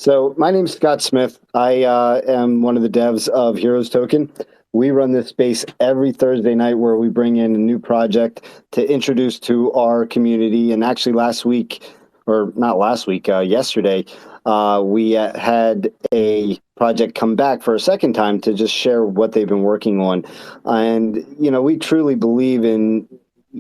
So my name's Scott Smith. I am one of the devs of Heroes Token. We run this space every Thursday night where we bring in a new project to introduce to our community. And actually last week, or not last week, yesterday, we had a project come back for a second time to just share what they've been working on. And, we truly believe in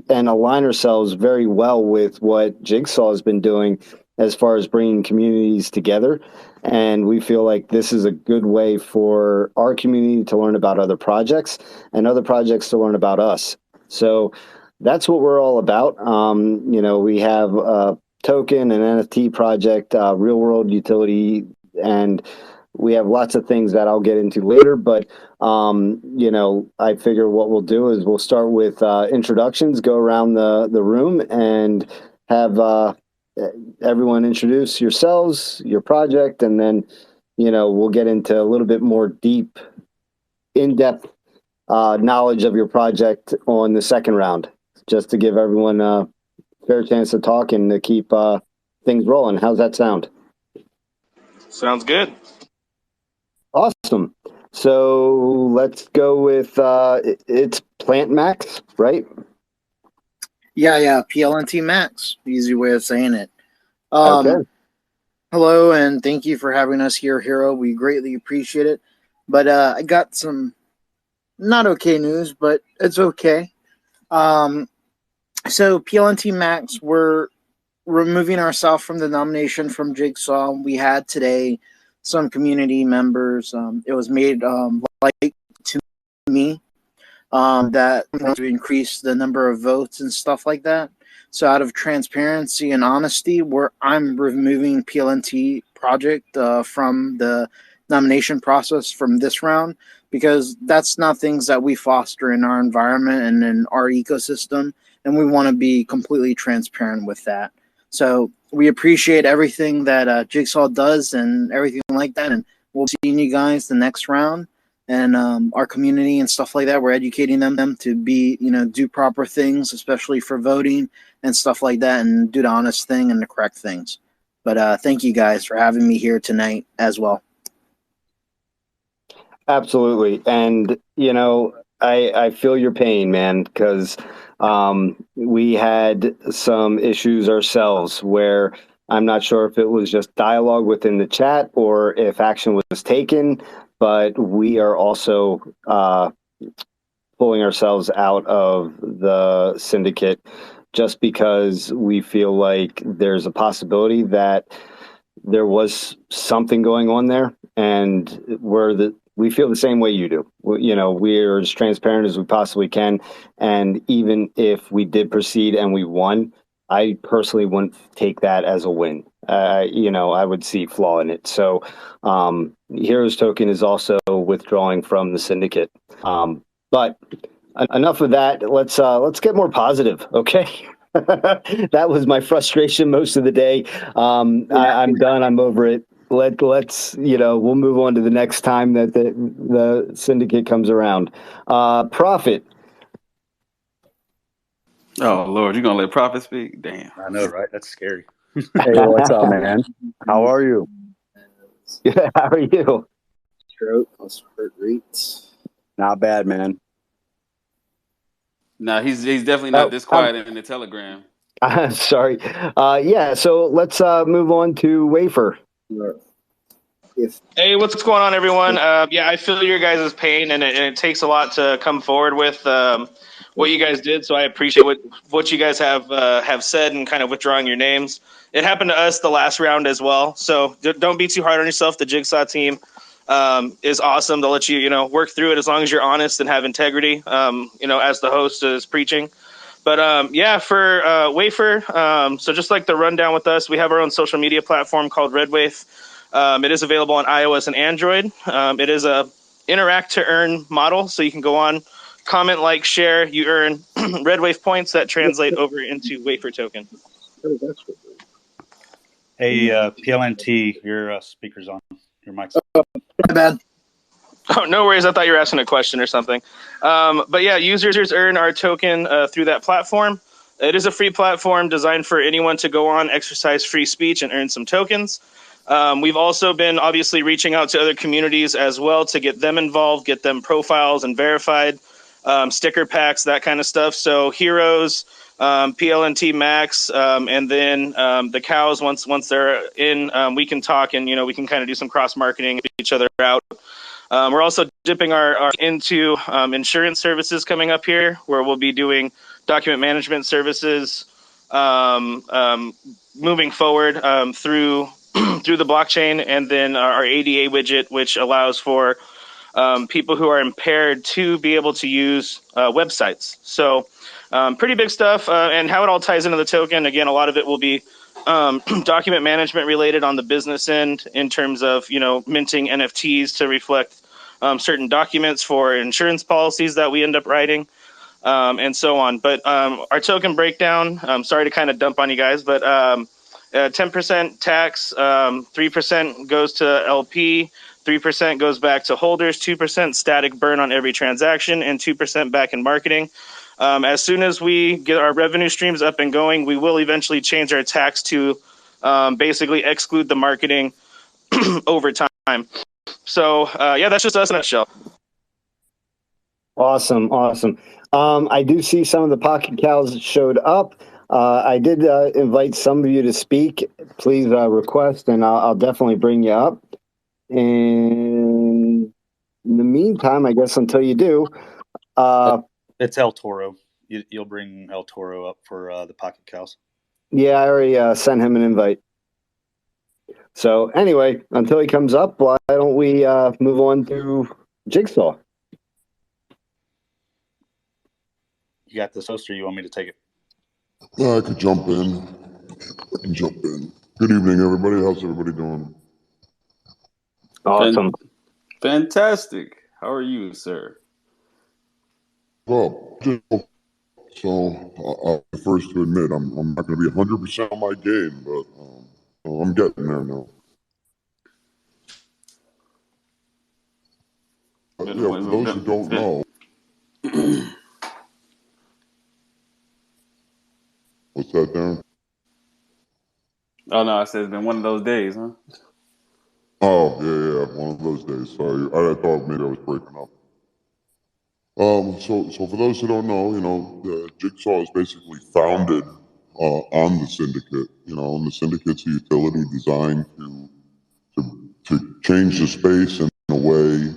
and align ourselves very well with what Jigsaw has been doing as far as bringing communities together. And we feel like this is a good way for our community to learn about other projects and other projects to learn about us. So that's what we're all about. We have a token, an NFT project, real world utility, and we have lots of things that I'll get into later. But, I figure what we'll do is we'll start with introductions, go around the room and have everyone introduce yourselves, your project, and then, we'll get into a little bit more deep, in-depth knowledge of your project on the second round, just to give everyone a fair chance to talk and to keep things rolling. How's that sound? Sounds good. Awesome. So let's go with it's Plant Max, right? Yeah, PLNT Max. Easy way of saying it. Okay. Hello, and thank you for having us here, Hero. We greatly appreciate it. But I got some not okay news, but it's okay. So PLNT Max, we're removing ourselves from the nomination from Jigsaw. We had today some community members. It was made like to me that want to increase the number of votes and stuff like that. So out of transparency and honesty, I'm removing PLNT project from the nomination process from this round, because that's not things that we foster in our environment and in our ecosystem, and we want to be completely transparent with that. So we appreciate everything that Jigsaw does and everything like that, and we'll see you guys the next round. And our community and stuff like that, we're educating them to be, do proper things, especially for voting and stuff like that, and do the honest thing and the correct things. But thank you guys for having me here tonight as well. Absolutely. And, I feel your pain, man, because we had some issues ourselves where I'm not sure if it was just dialogue within the chat or if action was taken, but we are also pulling ourselves out of the syndicate just because we feel like there's a possibility that there was something going on there, and we feel the same way you do. We're as transparent as we possibly can, and even if we did proceed and we won, I personally wouldn't take that as a win. I would see flaw in it. So Heroes Token is also withdrawing from the syndicate. But enough of that. Let's get more positive, okay? That was my frustration most of the day. I'm done. I'm over it. Let's we'll move on to the next time that the syndicate comes around. Prophet. Oh Lord, you're gonna let Prophet speak? Damn. I know, right? That's scary. Hey, what's up, man? How are you? Yeah, how are you? Stroke plus heart rates. Not bad, man. No, he's definitely not this quiet in the Telegram. Sorry. Yeah, so let's move on to Wafer. Hey, what's going on, everyone? I feel your guys' pain, and it takes a lot to come forward with what you guys did. So I appreciate what you guys have said and kind of withdrawing your names. It happened to us the last round as well. So don't be too hard on yourself. The Jigsaw team is awesome. They'll let you work through it as long as you're honest and have integrity. As the host is preaching. But for Wafer, so just like the rundown with us, we have our own social media platform called Redwave. It is available on iOS and Android. It is a interact to earn model, so you can go on, comment, like, share. You earn Redwave points that translate over into Wafer token. Hey, PLNT, your speaker's on. Your mic's on. My bad. Oh, no worries. I thought you were asking a question or something. But yeah, users earn our token through that platform. It is a free platform designed for anyone to go on, exercise free speech, and earn some tokens. We've also been obviously reaching out to other communities as well to get them involved, get them profiles and verified, sticker packs, that kind of stuff. So Heroes, PLNT Max, and then the cows. Once they're in, we can talk and we can kind of do some cross marketing, get each other out. We're also dipping our into insurance services coming up here, where we'll be doing document management services moving forward through through the blockchain, and then our ADA widget, which allows for people who are impaired to be able to use websites. So pretty big stuff, and how it all ties into the token. Again, a lot of it will be document management related on the business end in terms of minting NFTs to reflect certain documents for insurance policies that we end up writing, and so on. But our token breakdown, sorry to kind of dump on you guys, but 10% tax, 3% goes to LP, 3% goes back to holders, 2% static burn on every transaction, and 2% back in marketing. As soon as we get our revenue streams up and going, we will eventually change our tax to basically exclude the marketing over time. So yeah, that's just us in a nutshell. Awesome. I do see some of the pocket cows showed up. I did invite some of you to speak. Please request, and I'll definitely bring you up. And in the meantime, I guess until you do, it's El Toro. You'll bring El Toro up for the pocket cows. Yeah, I already sent him an invite. So anyway, until he comes up, why don't we move on to Jigsaw? You got this host, or you want me to take it? I could jump in. Good evening, everybody. How's everybody doing? Awesome. Fantastic. How are you, sir? Well, so I'll be first to admit I'm not going to be 100% on my game, but I'm getting there now. For those who don't know, what's that, Darren? Oh no, I said it's been one of those days, huh? Oh yeah, one of those days. Sorry, I thought maybe I was breaking up. So for those who don't know, Jigsaw is basically founded on the Syndicate. And the Syndicate's a utility designed to change the space in a way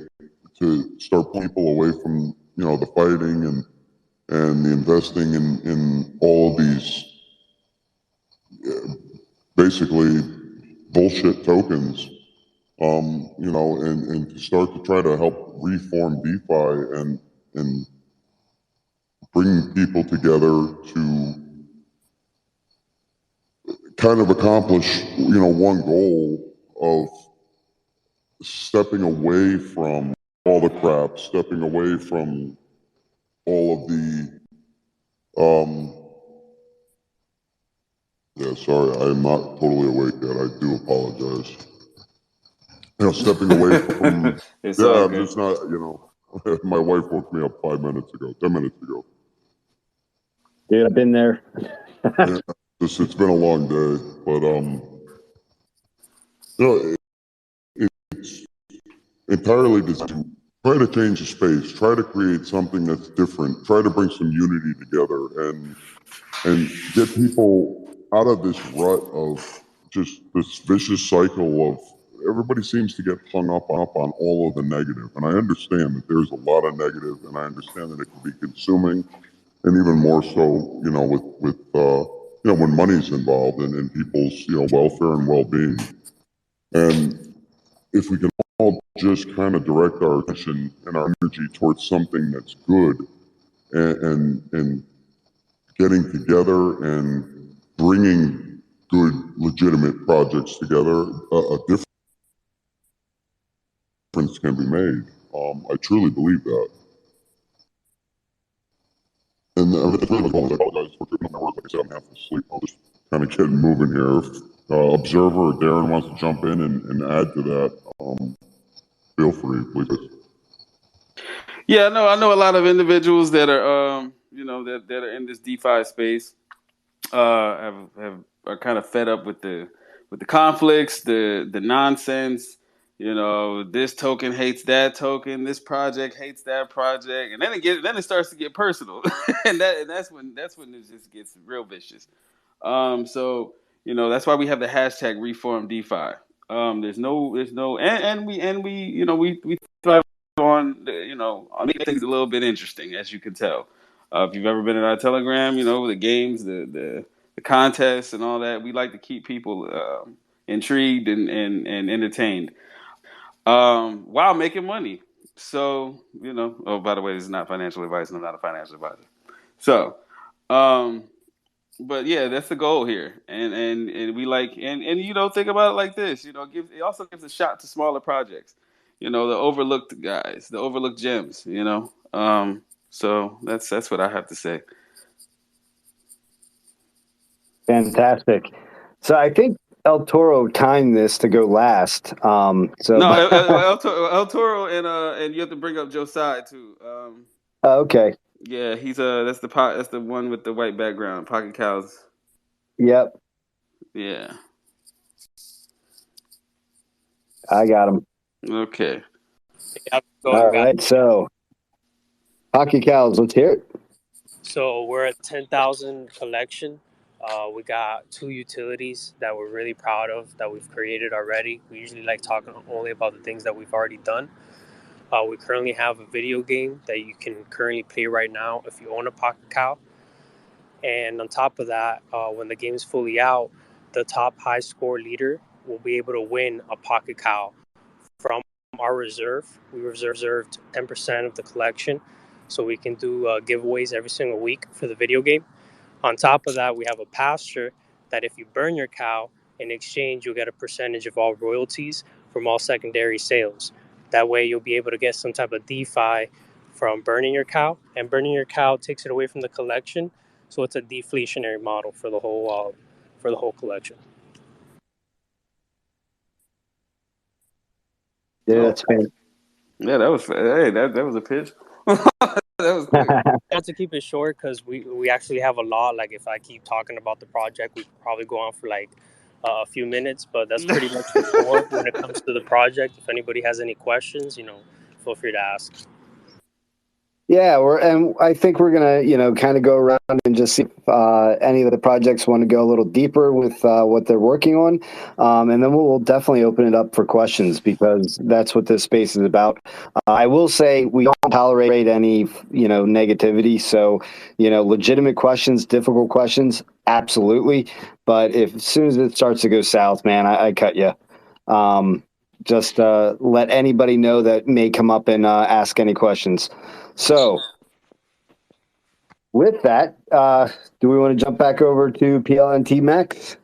to start pulling people away from the fighting and the investing in all of these basically bullshit tokens. And to start to try to help reform DeFi and bring people together to kind of accomplish, one goal of stepping away from all the crap, stepping away from all of the, sorry, I'm not totally awake yet. I do apologize. Stepping away from, It's all good. I'm just not, my wife woke me up 10 minutes ago. Dude, I've been there. It's been a long day, but it's entirely to try to change the space, try to create something that's different, try to bring some unity together, and get people out of this rut of just this vicious cycle of everybody seems to get hung up on all of the negative. And I understand that there's a lot of negative, and I understand that it can be consuming, and even more so, with when money's involved and people's welfare and well-being. And if we can all just kind of direct our attention and our energy towards something that's good and getting together and bringing good, legitimate projects together, a difference can be made. I truly believe that. And it's really cool. I apologize for tripping on my work. Like I said, I'm half asleep. I'll just kind of get moving here. If Observer or Darren wants to jump in and add to that, feel free, please. Yeah, no, I know a lot of individuals that are, that are in this DeFi space, are kind of fed up with the the conflicts, the nonsense. You know, this token hates that token. This project hates that project, and then it starts to get personal, and that's when it just gets real vicious. So you know that's why we have the hashtag Reform DeFi. There's no, and we you know we thrive on on making things a little bit interesting, as you can tell. If you've ever been in our Telegram, you know the games, the contests, and all that. We like to keep people intrigued and entertained while making money. So, you know, oh, by the way, this is not financial advice, and I'm not a financial advisor. So, um, but yeah, that's the goal here. And we like, and you know, think about it like this, you know, it also gives a shot to smaller projects, you know, the overlooked guys, the overlooked gems, you know. So that's what I have to say. Fantastic. So I think El Toro timed this to go last. No, El Toro and you have to bring up Josiah too. Okay. Yeah, he's that's the one with the white background, Pocket Cows. Yep, Yeah. I got him. Okay. All right. So, Pocket Cows, let's hear it. So we're at 10,000 collection. We got 2 utilities that we're really proud of that we've created already. We usually like talking only about the things that we've already done. We currently have a video game that you can currently play right now if you own a Pocket Cow. And on top of that, when the game's fully out, the top high score leader will be able to win a Pocket Cow from our reserve. We reserved 10% of the collection, so we can do giveaways every single week for the video game. On top of that, we have a pasture that if you burn your cow, in exchange, you'll get a percentage of all royalties from all secondary sales. That way, you'll be able to get some type of DeFi from burning your cow, and burning your cow takes it away from the collection. So it's a deflationary model for the whole collection. Yeah, that's fantastic. Yeah, that was that was a pitch. That was quick. I had to keep it short because we actually have a lot. Like if I keep talking about the project, we could probably go on for like a few minutes. But that's pretty much the core when it comes to the project. If anybody has any questions, feel free to ask. Yeah, and I think we're gonna, kind of go around and just see if any of the projects want to go a little deeper with what they're working on, and then we'll definitely open it up for questions because that's what this space is about. I will say we don't tolerate any, negativity. So, legitimate questions, difficult questions, absolutely. But as soon as it starts to go south, man, I cut you. Just let anybody know that may come up and ask any questions. So, with that, do we want to jump back over to PLNT Max?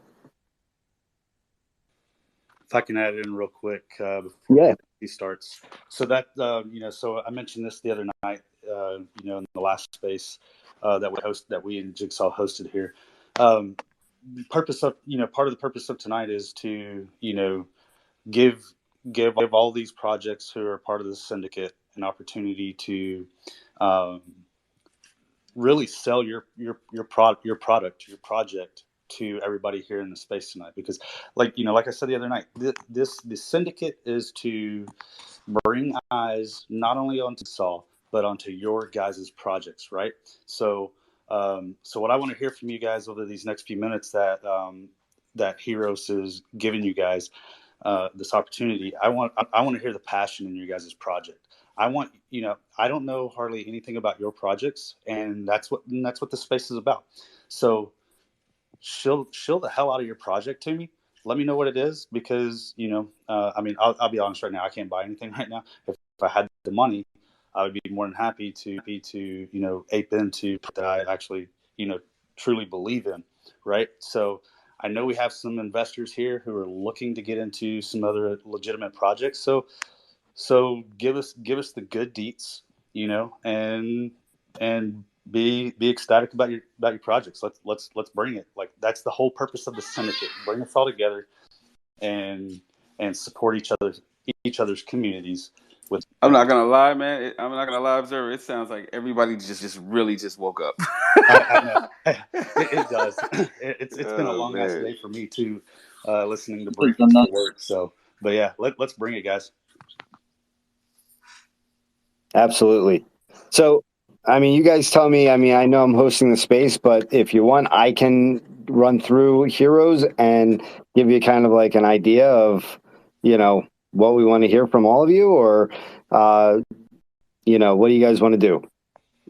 If I can add it in real quick before he starts. So that so I mentioned this the other night, in the last space that we in Jigsaw hosted here. Part of the purpose of tonight is to give all these projects who are part of the syndicate an opportunity to really sell your project to everybody here in the space tonight, because like I said the other night, the syndicate is to bring eyes not only onto Saul but onto your guys' projects, right? So what I want to hear from you guys over these next few minutes that Heroes is giving you guys this opportunity, I want to hear the passion in your guys' project. I don't know hardly anything about your projects, and that's what the space is about. So shill the hell out of your project to me. Let me know what it is, because I'll be honest right now, I can't buy anything right now. If I had the money, I would be more than happy to ape into that I actually truly believe in, right? So I know we have some investors here who are looking to get into some other legitimate projects. So give us the good deets, and be ecstatic about your projects. Let's bring it. Like, that's the whole purpose of the syndicate. Bring us all together and support each other's communities. I'm not gonna lie, man. I'm not gonna lie, observer. It sounds like everybody just really woke up. I know. It does. It's been a long ass day for me too. listening to break before work. So, but yeah, let's bring it, guys. Absolutely. So, I mean, you guys tell me, I mean, I know I'm hosting the space, but if you want, I can run through Heroes and give you kind of like an idea of, what we want to hear from all of you, or, what do you guys want to do?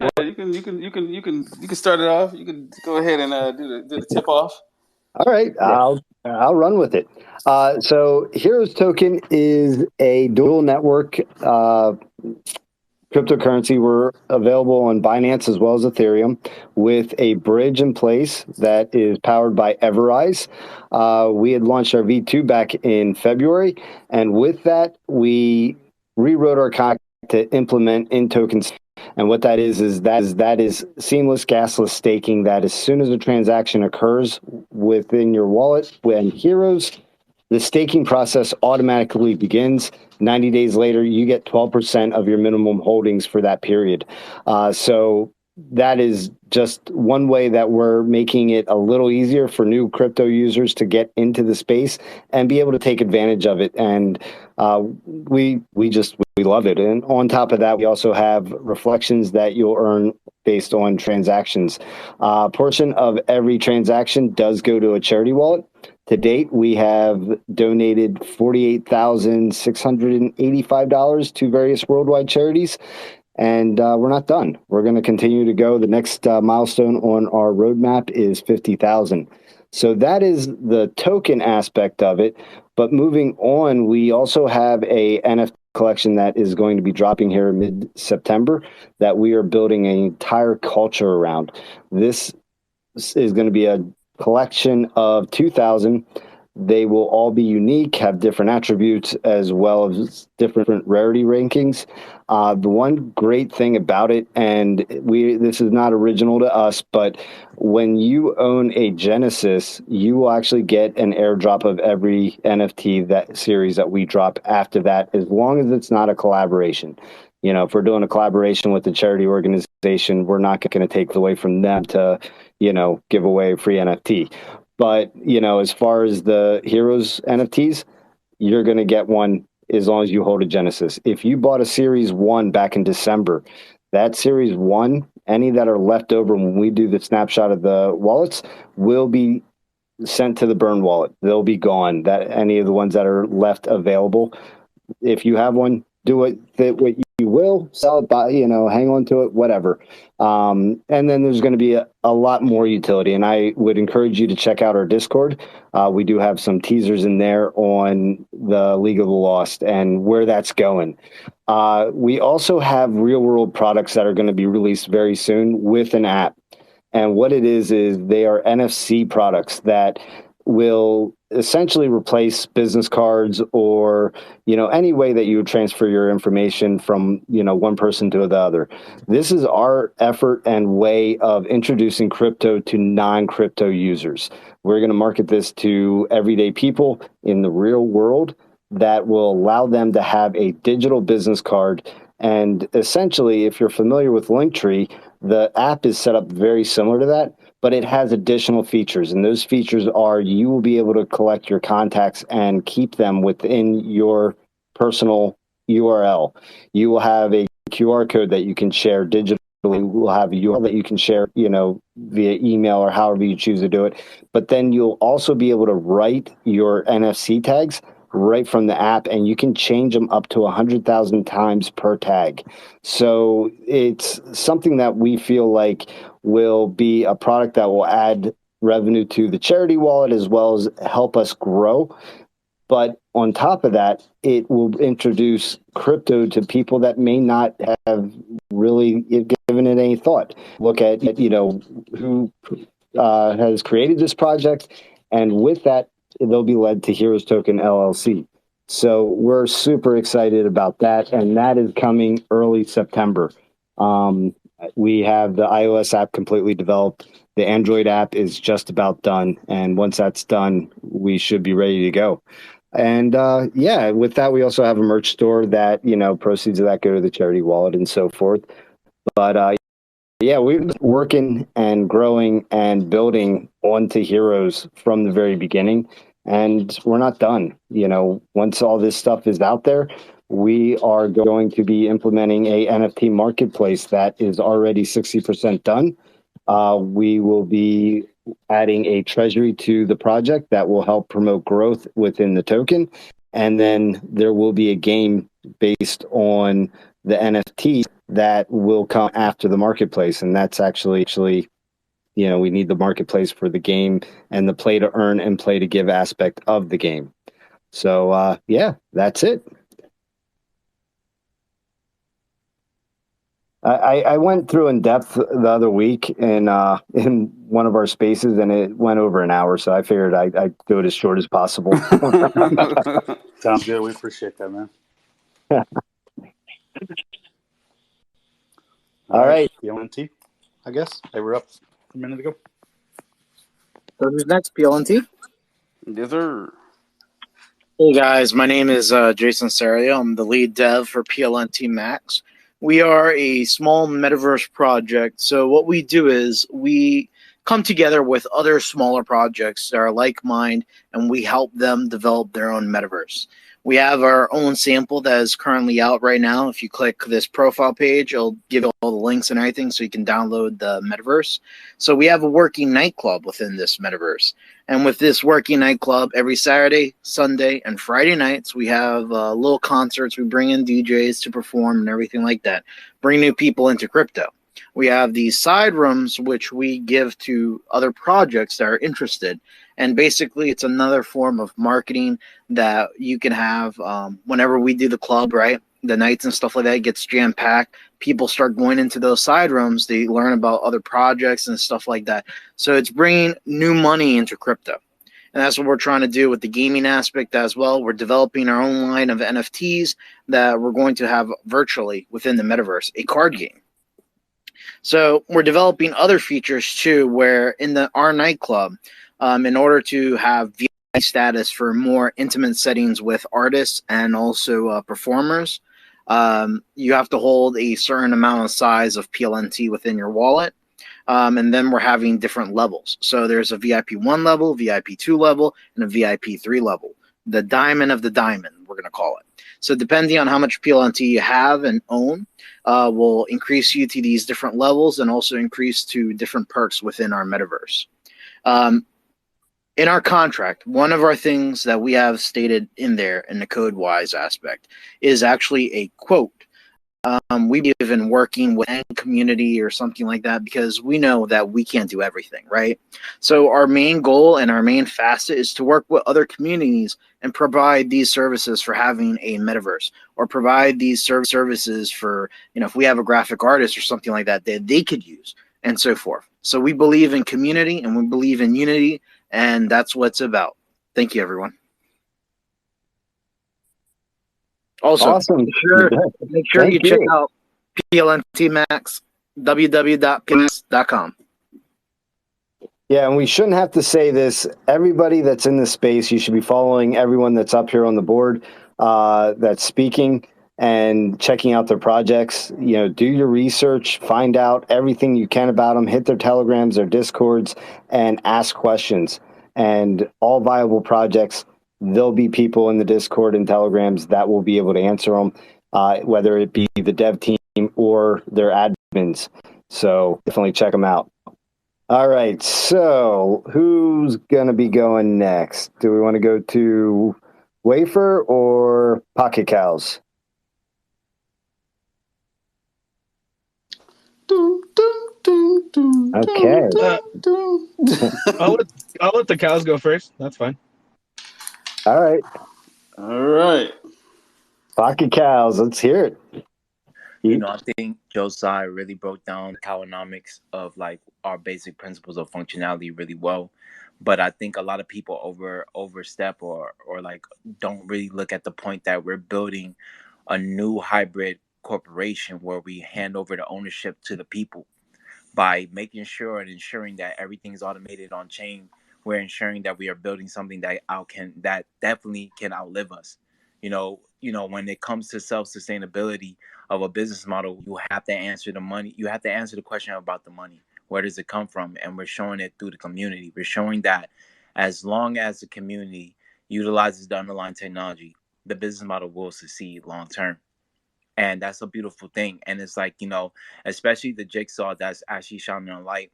Yeah, you can start it off. You can go ahead and do the tip off. All right, I'll run with it. So Heroes Token is a dual network cryptocurrency. We're available on Binance as well as Ethereum with a bridge in place that is powered by Everise. We had launched our V2 back in February, and with that, we rewrote our contract to implement in tokens. And what that is that is seamless gasless staking, that as soon as a transaction occurs within your wallet when Heroes, the staking process automatically begins. 90 days later, you get 12% of your minimum holdings for that period. So that is just one way that we're making it a little easier for new crypto users to get into the space and be able to take advantage of it. And we love it. And on top of that, we also have reflections that you'll earn based on transactions. A portion of every transaction does go to a charity wallet. To date, we have donated $48,685 to various worldwide charities, and we're not done. We're going to continue to go. The next milestone on our roadmap is 50,000. So that is the token aspect of it. But moving on, we also have a NFT collection that is going to be dropping here mid-September that we are building an entire culture around. This is going to be a collection of 2,000. They will all be unique, have different attributes, as well as different rarity rankings. The one great thing about it, and this is not original to us, but when you own a Genesis, you will actually get an airdrop of every NFT that series that we drop after that, as long as it's not a collaboration. If we're doing a collaboration with a charity organization, we're not going to take away from them to, give away a free NFT. But, as far as the Heroes NFTs, you're going to get one as long as you hold a Genesis. If you bought a Series 1 back in December, that Series 1, any that are left over when we do the snapshot of the wallets, will be sent to the burn wallet. They'll be gone. That any of the ones that are left available. If you have one, do it what you will, sell it, buy, hang on to it, whatever. And then there's going to be a lot more utility. And I would encourage you to check out our Discord. We do have some teasers in there on the League of the Lost and where that's going. We also have real world products that are going to be released very soon with an app. And what it is they are NFC products that will essentially replace business cards or, any way that you would transfer your information from, one person to the other. This is our effort and way of introducing crypto to non-crypto users. We're going to market this to everyday people in the real world that will allow them to have a digital business card. And essentially, if you're familiar with Linktree, the app is set up very similar to that, but it has additional features. And those features are you will be able to collect your contacts and keep them within your personal URL. You will have a QR code that you can share digitally. We'll have a URL that you can share, via email or however you choose to do it. But then you'll also be able to write your NFC tags right from the app, and you can change them up to 100,000 times per tag. So it's something that we feel like will be a product that will add revenue to the charity wallet as well as help us grow. But on top of that, it will introduce crypto to people that may not have really given it any thought. Look at, who has created this project, and with that, they'll be led to Heroes Token LLC. So we're super excited about that, and that is coming early September. We have the iOS app completely developed. The Android app is just about done, and once that's done, we should be ready to go. And with that, we also have a merch store that, proceeds of that go to the charity wallet and so forth. But we're working and growing and building onto Heroes from the very beginning. and we're not done. Once all this stuff is out there, we are going to be implementing a NFT marketplace that is already 60% done. We will be adding a treasury to the project that will help promote growth within the token. And then there will be a game based on the NFT that will come after the marketplace. And that's actually, we need the marketplace for the game and the play to earn and play to give aspect of the game. So, yeah, that's it. I went through in depth the other week in one of our spaces, and it went over an hour. So I figured I'd do it as short as possible. Sounds good. We appreciate that, man. All right. PLNT, I guess. They were up a minute ago. So who's next? PLNT? Yes, sir. Hey guys, my name is Jason Serio. I'm the lead dev for PLNT Max. We are a small metaverse project. So what we do is we come together with other smaller projects that are like-minded, and we help them develop their own metaverse. We have our own sample that is currently out right now. If you click this profile page, it'll give you all the links and everything so you can download the metaverse. So we have a working nightclub within this metaverse. And with this working nightclub, every Saturday, Sunday, and Friday nights, we have little concerts. We bring in DJs to perform and everything like that. Bring new people into crypto. We have these side rooms, which we give to other projects that are interested. And basically, it's another form of marketing that you can have whenever we do the club, right? The nights and stuff like that gets jam-packed. People start going into those side rooms. They learn about other projects and stuff like that. So it's bringing new money into crypto. And that's what we're trying to do with the gaming aspect as well. We're developing our own line of NFTs that we're going to have virtually within the metaverse, a card game. So we're developing other features too, where in our nightclub, in order to have VIP status for more intimate settings with artists and also performers, you have to hold a certain amount of size of PLNT within your wallet. And then we're having different levels. So there's a VIP 1 level, VIP 2 level, and a VIP 3 level. The diamond of the diamond, we're going to call it. So depending on how much PLNT you have and own, will increase you to these different levels and also increase to different perks within our metaverse. In our contract, one of our things that we have stated in there in the code-wise aspect is actually a quote. We've been working with any community or something like that because we know that we can't do everything, right? So our main goal and our main facet is to work with other communities and provide these services for having a metaverse, or provide these services for, if we have a graphic artist or something like that they could use, and so forth. So we believe in community and we believe in unity, and that's what it's about. Thank you, everyone. Also, Awesome. make sure you check out PLNT Max, www.plnts.com. Yeah, and we shouldn't have to say this. Everybody that's in this space, you should be following everyone that's up here on the board that's speaking and checking out their projects. Do your research, find out everything you can about them, hit their telegrams, their discords, and ask questions. And all viable projects, there'll be people in the Discord and telegrams that will be able to answer them, whether it be the dev team or their admins. So definitely check them out. All right, so who's going to be going next? Do we want to go to Wafer or Pocket Cows? Okay. I'll let the cows go first. That's fine. All right. All right. Pocket Cows, let's hear it. I think Josiah really broke down the economics of like our basic principles of functionality really well. But I think a lot of people overstep or like don't really look at the point that we're building a new hybrid corporation where we hand over the ownership to the people. By making sure and ensuring that everything is automated on chain, we're ensuring that we are building something that definitely can outlive us. When it comes to self-sustainability of a business model, you have to answer the question about the money. Where does it come from? And we're showing it through the community. We're showing that As long as the community utilizes the underlying technology, the business model will succeed long term. And that's a beautiful thing. And it's like, especially the Jigsaw that's actually shining a light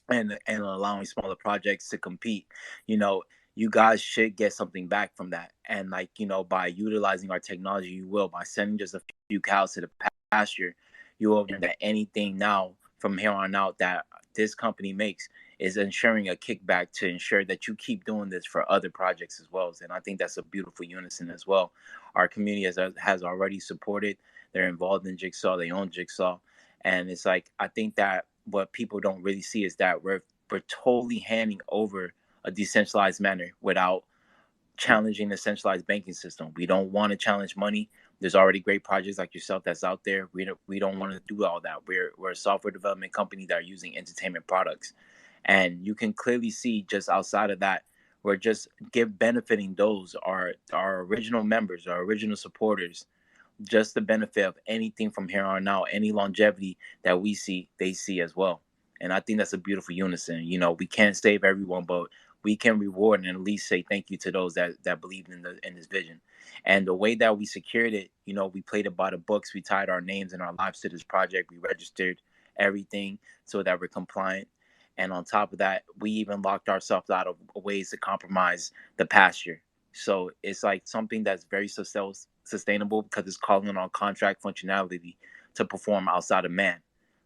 and allowing smaller projects to compete. you know you guys should get something back from that. And like, by utilizing our technology, you will, by sending just a few cows to the pasture, you will learn that anything now from here on out that this company makes is ensuring a kickback to ensure that you keep doing this for other projects as well. And I think that's a beautiful unison as well. Our community has already supported. They're involved in Jigsaw. They own Jigsaw. And it's like, I think that what people don't really see is that we're totally handing over a decentralized manner without challenging the centralized banking system. We don't want to challenge money. There's already great projects like yourself that's out there. We don't want to do all that. We're a software development company that are using entertainment products. And you can clearly see just outside of that, we're just benefiting those our original members, our original supporters, just the benefit of anything from here on out, any longevity that we see, they see as well. And I think that's a beautiful unison. We can't save everyone, but we can reward and at least say thank you to those that believed in this vision. And the way that we secured it, we played it by the books. We tied our names and our lives to this project. We registered everything so that we're compliant. And on top of that, we even locked ourselves out of ways to compromise the pasture. So it's like something that's very sustainable because it's calling on contract functionality to perform outside of man.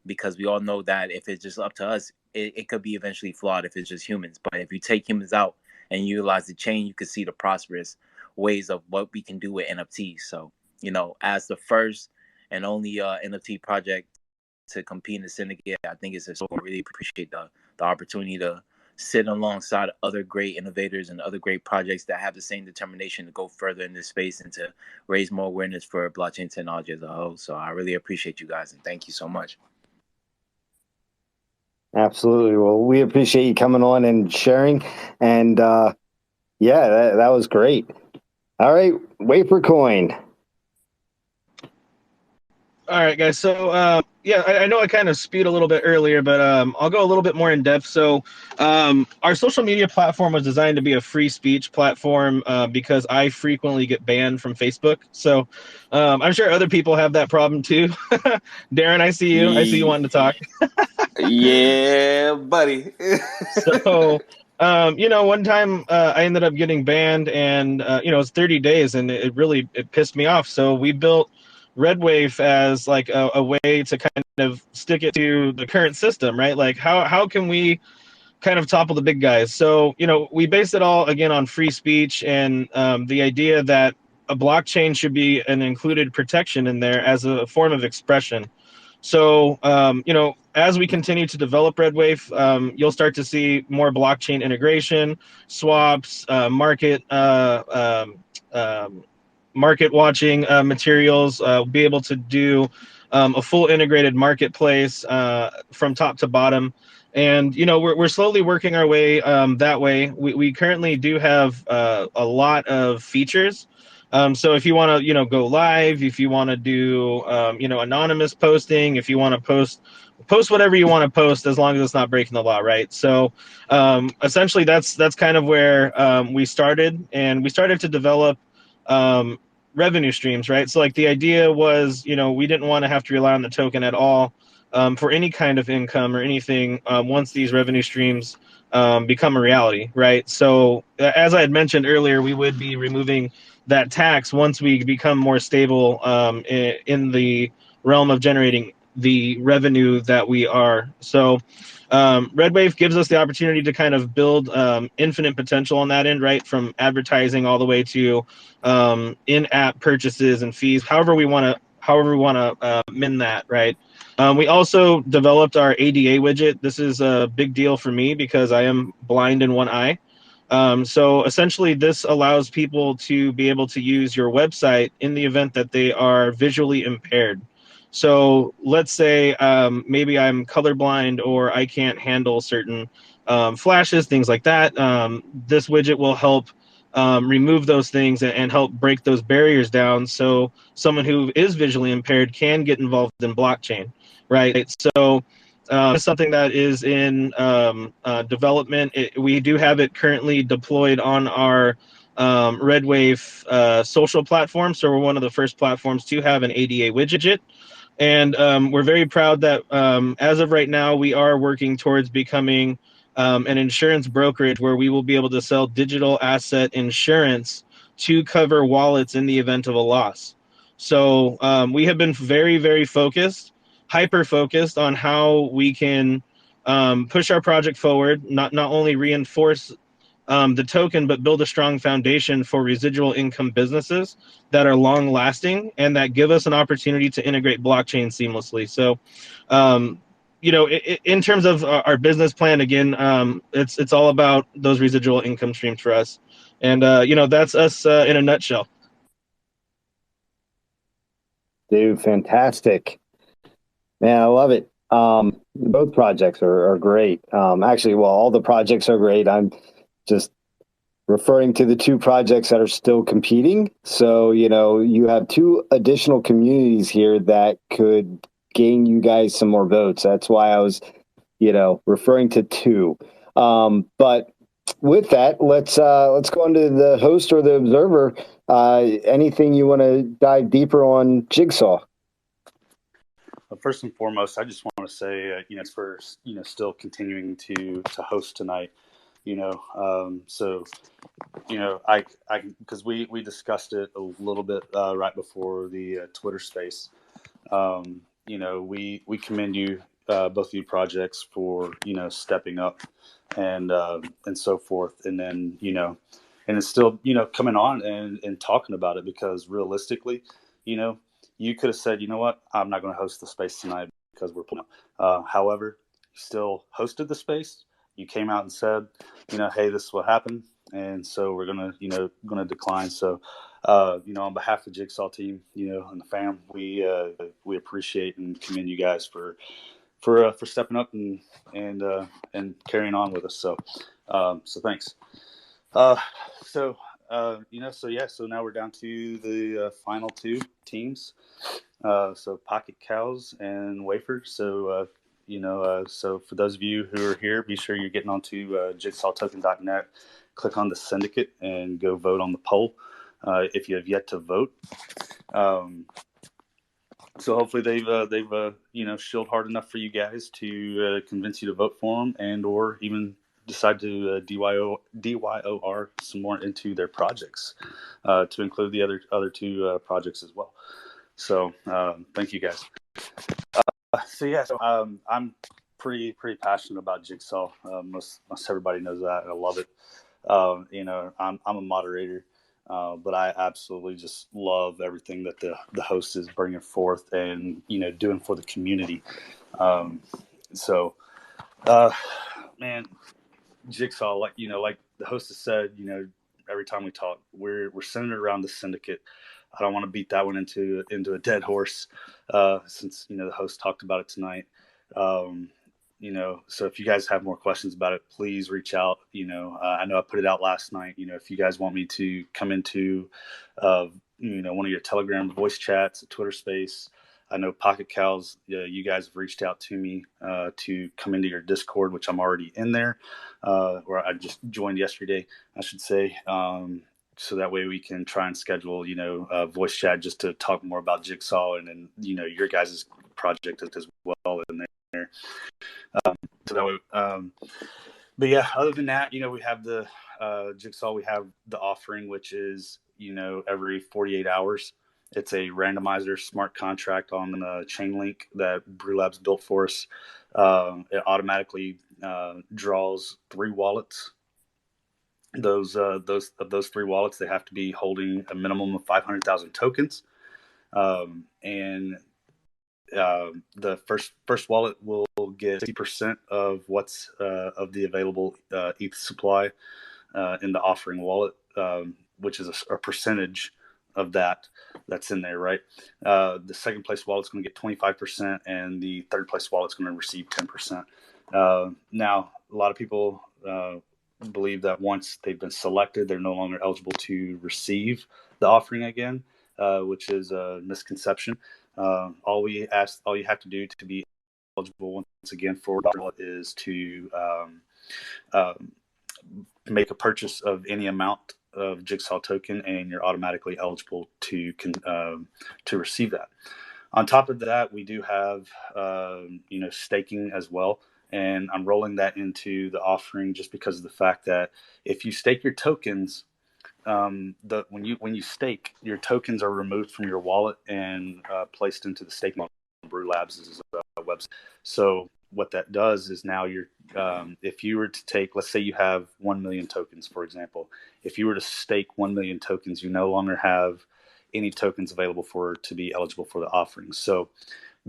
Because we all know that if it's just up to us, it could be eventually flawed if it's just humans. But if you take humans out and utilize the chain, you can see the prosperous ways of what we can do with NFTs. So, as the first and only NFT project to compete in the syndicate, I think it's I really appreciate the opportunity to sit alongside other great innovators and other great projects that have the same determination to go further in this space and to raise more awareness for blockchain technology as a whole. So I really appreciate you guys and thank you so much. Absolutely. Well, we appreciate you coming on and sharing. And yeah, that was great. All right, wait for coin. All right, guys. So, yeah, I know I kind of spewed a little bit earlier, but I'll go a little bit more in depth. So, our social media platform was designed to be a free speech platform because I frequently get banned from Facebook. So, I'm sure other people have that problem too. Darren, I see you. I see you wanting to talk. Yeah, buddy. So, one time I ended up getting banned, and it's 30 days, and it pissed me off. So we built Redwave as like a way to kind of stick it to the current system, right? Like how can we kind of topple the big guys? So we based it all again on free speech and the idea that a blockchain should be an included protection in there as a form of expression. So, as we continue to develop Redwave, you'll start to see more blockchain integration, swaps, market watching materials, be able to do a full integrated marketplace from top to bottom. And, we're slowly working our way that way. We currently do have a lot of features. So if you want to, go live, if you want to do, anonymous posting, if you want to post whatever you want to post, as long as it's not breaking the law, right? So essentially, that's kind of where we started, and we started to develop revenue streams, right? So like the idea was, we didn't want to have to rely on the token at all for any kind of income or anything once these revenue streams become a reality, right? So as I had mentioned earlier, we would be removing that tax once we become more stable in the realm of generating the revenue that we are. So Redwave gives us the opportunity to kind of build infinite potential on that end, right? From advertising all the way to in-app purchases and fees, however we want to min that, right? We also developed our ADA widget. This is a big deal for me because I am blind in one eye. So essentially, this allows people to be able to use your website in the event that they are visually impaired. So let's say maybe I'm colorblind or I can't handle certain flashes, things like that. This widget will help remove those things and help break those barriers down so someone who is visually impaired can get involved in blockchain, right? So It's something that is in development. We do have it currently deployed on our Red Wave social platform. So we're one of the first platforms to have an ADA widget. And we're very proud that as of right now, we are working towards becoming an insurance brokerage where we will be able to sell digital asset insurance to cover wallets in the event of a loss. So we have been very, very focused, hyper focused on how we can push our project forward, not only reinforce the token, but build a strong foundation for residual income businesses that are long lasting and that give us an opportunity to integrate blockchain seamlessly. So, in terms of our business plan, again, it's all about those residual income streams for us. And, that's us in a nutshell. Dude, fantastic. Man, I love it. Both projects are great. Actually, well, all the projects are great. I'm just referring to the two projects that are still competing. So, you have two additional communities here that could gain you guys some more votes. That's why I was, referring to two. But with that, let's go into the host or the observer. Anything you want to dive deeper on Jigsaw? First and foremost, I just want to say, it's for still continuing to host tonight. So I because we discussed it a little bit right before the Twitter space. We commend you, both of you projects, for stepping up and so forth, and then and it's still coming on and talking about it, because realistically, you could have said, you know what, I'm not going to host the space tonight because we're pulling up. However, you still hosted the space. You came out and said, hey, this is what happened, and so we're gonna decline. So, on behalf of the Jigsaw team, and the fam, we appreciate and commend you guys for stepping up and carrying on with us. So, thanks. So now we're down to the final two teams. So Pocket Cows and Wafers. So, so for those of you who are here, be sure you're getting onto jigsawtoken.net, click on the Syndicate, and go vote on the poll if you have yet to vote. So hopefully they've shilled hard enough for you guys to convince you to vote for them, and or even decide to DYOR some more into their projects, to include the other two projects as well. So thank you guys. I'm pretty passionate about Jigsaw. Most everybody knows that, and I love it. I'm a moderator, but I absolutely just love everything that the host is bringing forth and doing for the community. Man, Jigsaw, like the host has said, every time we talk, we're centered around the Syndicate. I don't want to beat that one into a dead horse, since the host talked about it tonight. So if you guys have more questions about it, please reach out. I know I put it out last night. If you guys want me to come into one of your Telegram voice chats, a Twitter space, I know Pocket Cows, you guys have reached out to me to come into your Discord, which I'm already in there, where I just joined yesterday, I should say. So that way we can try and schedule, a voice chat just to talk more about Jigsaw and then, your guys' project as well in there. So that way, but yeah, other than that, we have the Jigsaw, we have the offering, which is, every 48 hours. It's a randomizer smart contract on the Chainlink that Brew Labs built for us. It automatically draws 3 wallets. Those 3 wallets, they have to be holding a minimum of 500,000 tokens, and the first wallet will get 60% of what's of the available ETH supply in the offering wallet, which is a percentage of that's in there, right? The second place wallet's going to get 25%, and the third place wallet's going to receive 10%. Now, a lot of people believe that once they've been selected, they're no longer eligible to receive the offering again, which is a misconception. All you have to do to be eligible once again for is to make a purchase of any amount of Jigsaw token, and you're automatically eligible to receive that. On top of that, we do have staking as well, and I'm rolling that into the offering just because of the fact that if you stake your tokens, when you stake, your tokens are removed from your wallet and placed into the staking on Brew Labs' website. So what that does is now if you were to take, let's say you have 1 million tokens, for example, if you were to stake 1 million tokens, you no longer have any tokens available to be eligible for the offering. So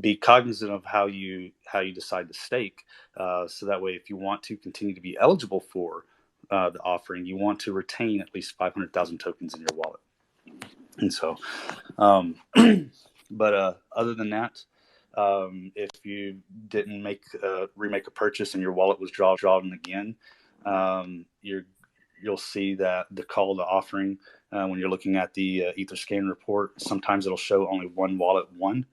be cognizant of how you decide to stake, so that way if you want to continue to be eligible for the offering, you want to retain at least 500,000 tokens in your wallet. And so but other than that, if you didn't remake a purchase and your wallet was drawn again, you'll see that the call to offering, when you're looking at the Etherscan report, sometimes it'll show only one wallet won,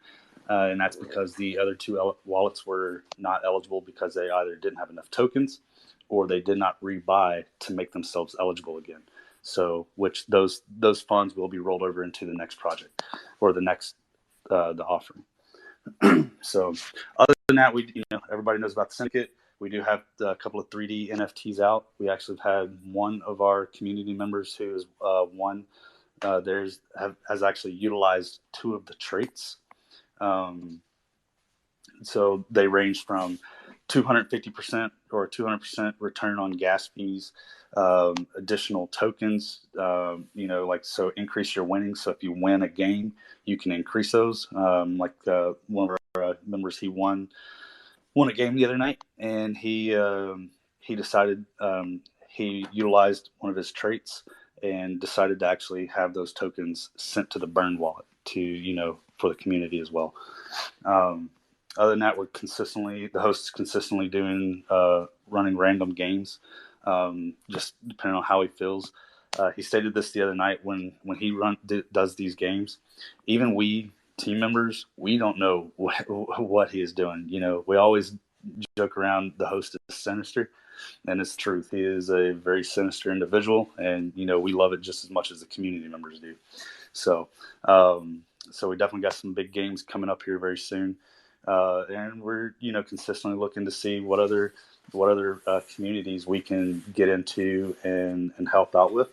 and that's because the other two wallets were not eligible because they either didn't have enough tokens or they did not rebuy to make themselves eligible again. So, which those funds will be rolled over into the next project or the next the offering. So, other than that, everybody knows about the Syndicate. We do have a couple of 3D NFTs out. We actually have had one of our community members who has has actually utilized 2 of the traits. So they range from 250% or 200% return on gas fees, additional tokens, so increase your winnings. So if you win a game, you can increase those. One of our members, he won a game the other night, and he decided he utilized one of his traits and decided to actually have those tokens sent to the burn wallet for the community as well. Other than that, the host is consistently doing running random games, just depending on how he feels. He stated this the other night when he does these games. Even we team members, we don't know what he is doing. We always joke around the host is sinister, and it's the truth. He is a very sinister individual, and we love it just as much as the community members do. So we definitely got some big games coming up here very soon. And we're consistently looking to see what other communities we can get into and help out with.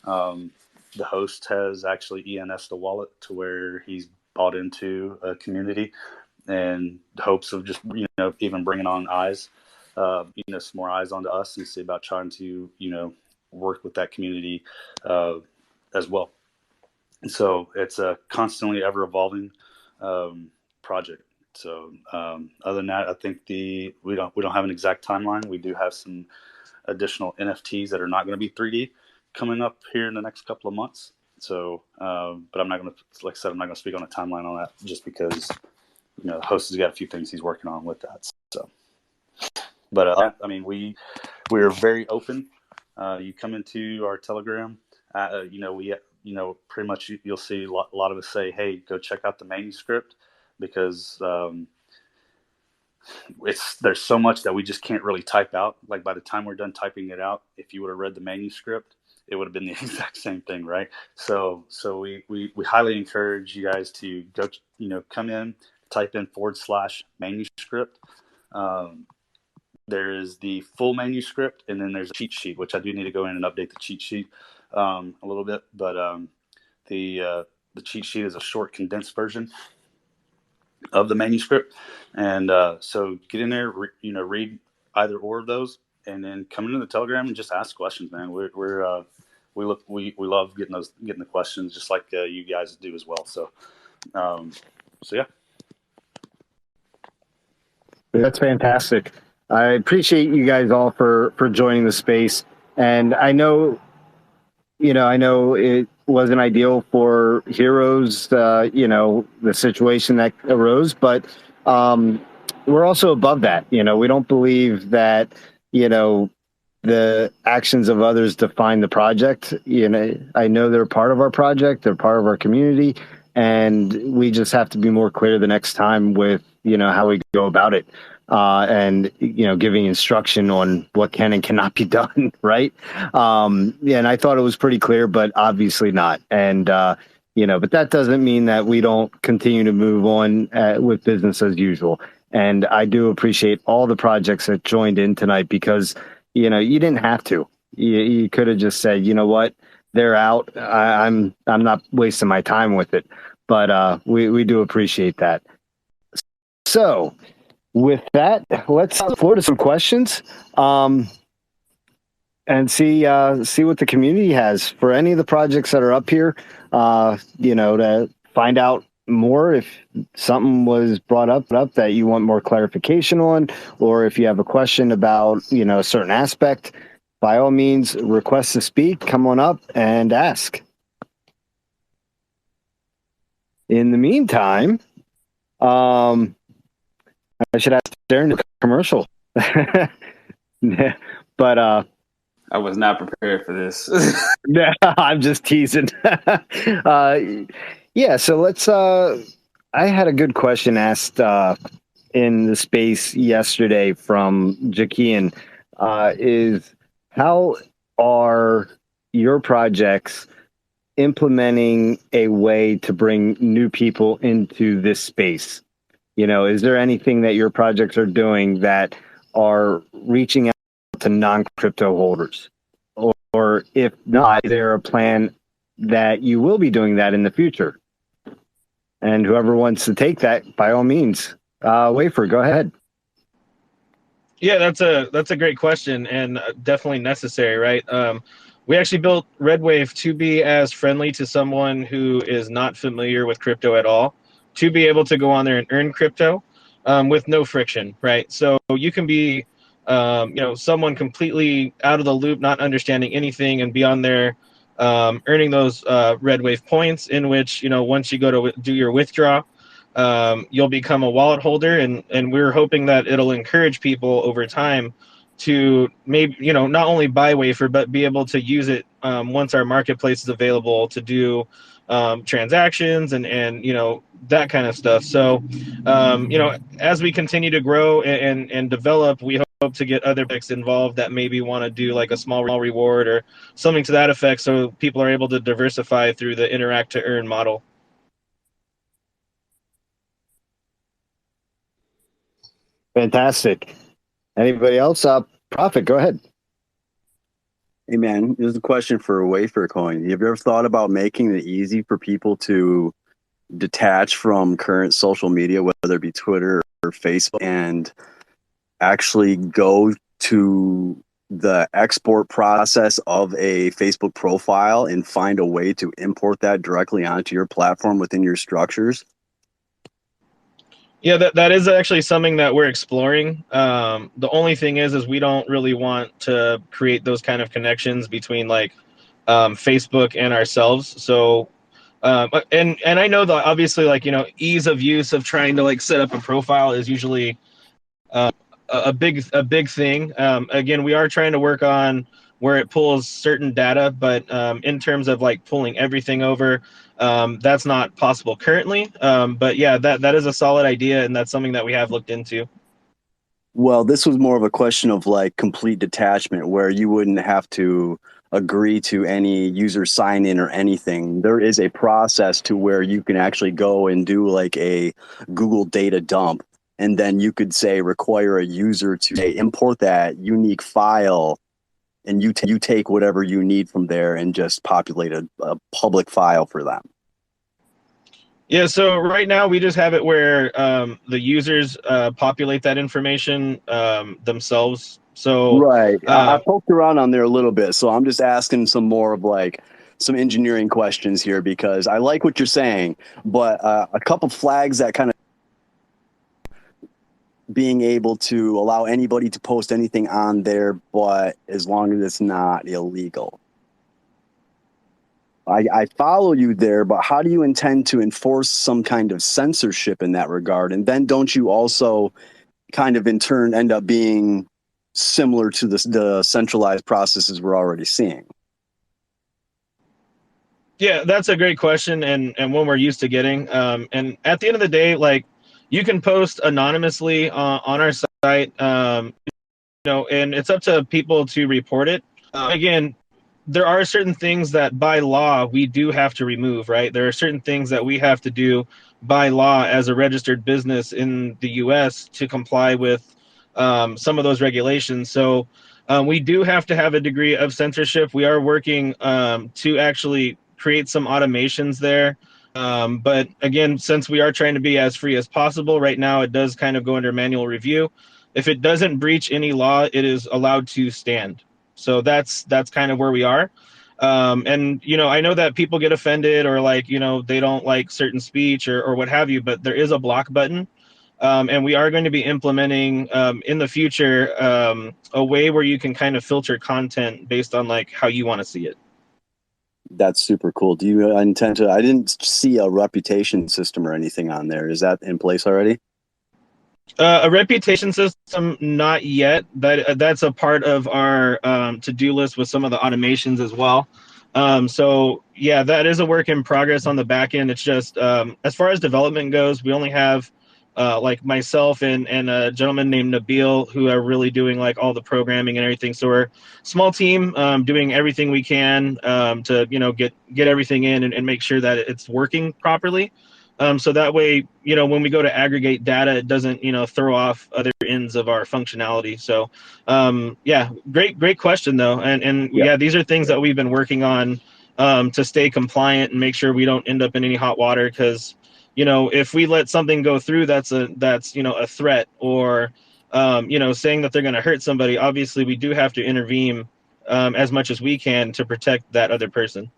The host has actually ENS'd a wallet to where he's bought into a community, and hopes of just even bringing on eyes, some more eyes onto us, and see about trying to work with that community as well. So it's a constantly ever evolving project. So other than that, I think we don't have an exact timeline. We do have some additional NFTs that are not going to be 3D coming up here in the next couple of months. So, but I'm not going to, like I said, I'm not going to speak on a timeline on that just because the host has got a few things he's working on with that. So, but we are very open. You come into our Telegram, pretty much you'll see a lot of us say, hey, go check out the manuscript, because there's so much that we just can't really type out. Like by the time we're done typing it out, if you would have read the manuscript, it would have been the exact same thing, right? So we highly encourage you guys to go, come in, type in /manuscript. There is the full manuscript, and then there's a cheat sheet, which I do need to go in and update the cheat sheet a little bit. But the cheat sheet is a short, condensed version of the manuscript, and so get in there, read either or of those, and then come into the Telegram and just ask questions, man. We love getting the questions, just like you guys do as well. So yeah. That's fantastic. I appreciate you guys all for joining the space, and I know it wasn't ideal for Heroes, the situation that arose, but we're also above that. We don't believe that, the actions of others define the project. I know they're part of our project, they're part of our community, and we just have to be more clear the next time with, you know, how we go about it, and, you know, giving instruction on what can and cannot be done. Right. Yeah, and I thought it was pretty clear, but obviously not. And, you know, but that doesn't mean that we don't continue to move on with business as usual. And I do appreciate all the projects that joined in tonight, because, you know, you didn't have to. You could have just said, you know what, they're out. I'm not wasting my time with it. But we do appreciate that. So with that, let's look forward to some questions. And see what the community has for any of the projects that are up here. You know, to find out more if something was brought up that you want more clarification on, or if you have a question about, you know, a certain aspect, by all means, request to speak, come on up and ask. In the meantime, I should ask Darren to commercial. But I was not prepared for this. I'm just teasing. Yeah, so let's I had a good question asked in the space yesterday from Jakian, is how are your projects implementing a way to bring new people into this space? You know, is there anything that your projects are doing that are reaching out to non-crypto holders? Or if not, is there a plan that you will be doing that in the future? And whoever wants to take that, by all means, Wafer, go ahead. Yeah, that's a great question, and definitely necessary, right? We actually built RedWave to be as friendly to someone who is not familiar with crypto at all, to be able to go on there and earn crypto with no friction, right? So you can be, you know, someone completely out of the loop, not understanding anything, and be on there earning those RedWave points, in which, you know, once you go to do your withdraw, you'll become a wallet holder, and we're hoping that it'll encourage people over time to maybe, you know, not only buy Wafer, but be able to use it once our marketplace is available to do transactions and you know, that kind of stuff. So you know, as we continue to grow and develop, we hope to get other picks involved that maybe want to do like a small reward or something to that effect, so people are able to diversify through the interact to earn model. Fantastic. Anybody else? Prophet, go ahead. Hey man, this is a question for Wafer Coin. Have you ever thought about making it easy for people to detach from current social media, whether it be Twitter or Facebook, and actually go to the export process of a Facebook profile and find a way to import that directly onto your platform within your structures? Yeah, that is actually something that we're exploring. The only thing is we don't really want to create those kind of connections between like Facebook and ourselves. So, and I know that obviously, like, you know, ease of use of trying to like set up a profile is usually a big thing. Again, we are trying to work on where it pulls certain data, but in terms of like pulling everything over, that's not possible currently. But yeah, that is a solid idea, and that's something that we have looked into. Well, this was more of a question of like complete detachment, where you wouldn't have to agree to any user sign in or anything. There is a process to where you can actually go and do like a Google data dump, and then you could say require a user to say import that unique file, and you take whatever you need from there and just populate a public file for them. Yeah, so right now we just have it where the users populate that information themselves. So Right. I poked around on there a little bit, so I'm just asking some more of like some engineering questions here, because I like what you're saying, but a couple flags that kind of being able to allow anybody to post anything on there, but as long as it's not illegal. I follow you there, but how do you intend to enforce some kind of censorship in that regard? And then don't you also kind of in turn end up being similar to the centralized processes we're already seeing? Yeah, that's a great question, and one we're used to getting. And at the end of the day, like, you can post anonymously on our site, and it's up to people to report it. Again, there are certain things that by law we do have to remove, right? There are certain things that we have to do by law as a registered business in the US to comply with some of those regulations. So we do have to have a degree of censorship. We are working to actually create some automations there. But again, since we are trying to be as free as possible, right now it does kind of go under manual review. If it doesn't breach any law, it is allowed to stand. So that's kind of where we are. And I know that people get offended, or like, they don't like certain speech or what have you, but there is a block button. And we are going to be implementing in the future a way where you can kind of filter content based on like how you want to see it. That's super cool. Do you intend to? I didn't see a reputation system or anything on there. Is that in place already? A reputation system, not yet. That's a part of our to-do list with some of the automations as well. So yeah, that is a work in progress on the back end. It's just as far as development goes, we only have like myself and a gentleman named Nabil who are really doing like all the programming and everything. So we're a small team doing everything we can to get everything in and make sure that it's working properly. So that way, when we go to aggregate data, it doesn't, throw off other ends of our functionality. So, yeah, great question though. And yeah, these are things that we've been working on to stay compliant and make sure we don't end up in any hot water. Because, if we let something go through, that's a threat, or, saying that they're going to hurt somebody. Obviously, we do have to intervene as much as we can to protect that other person.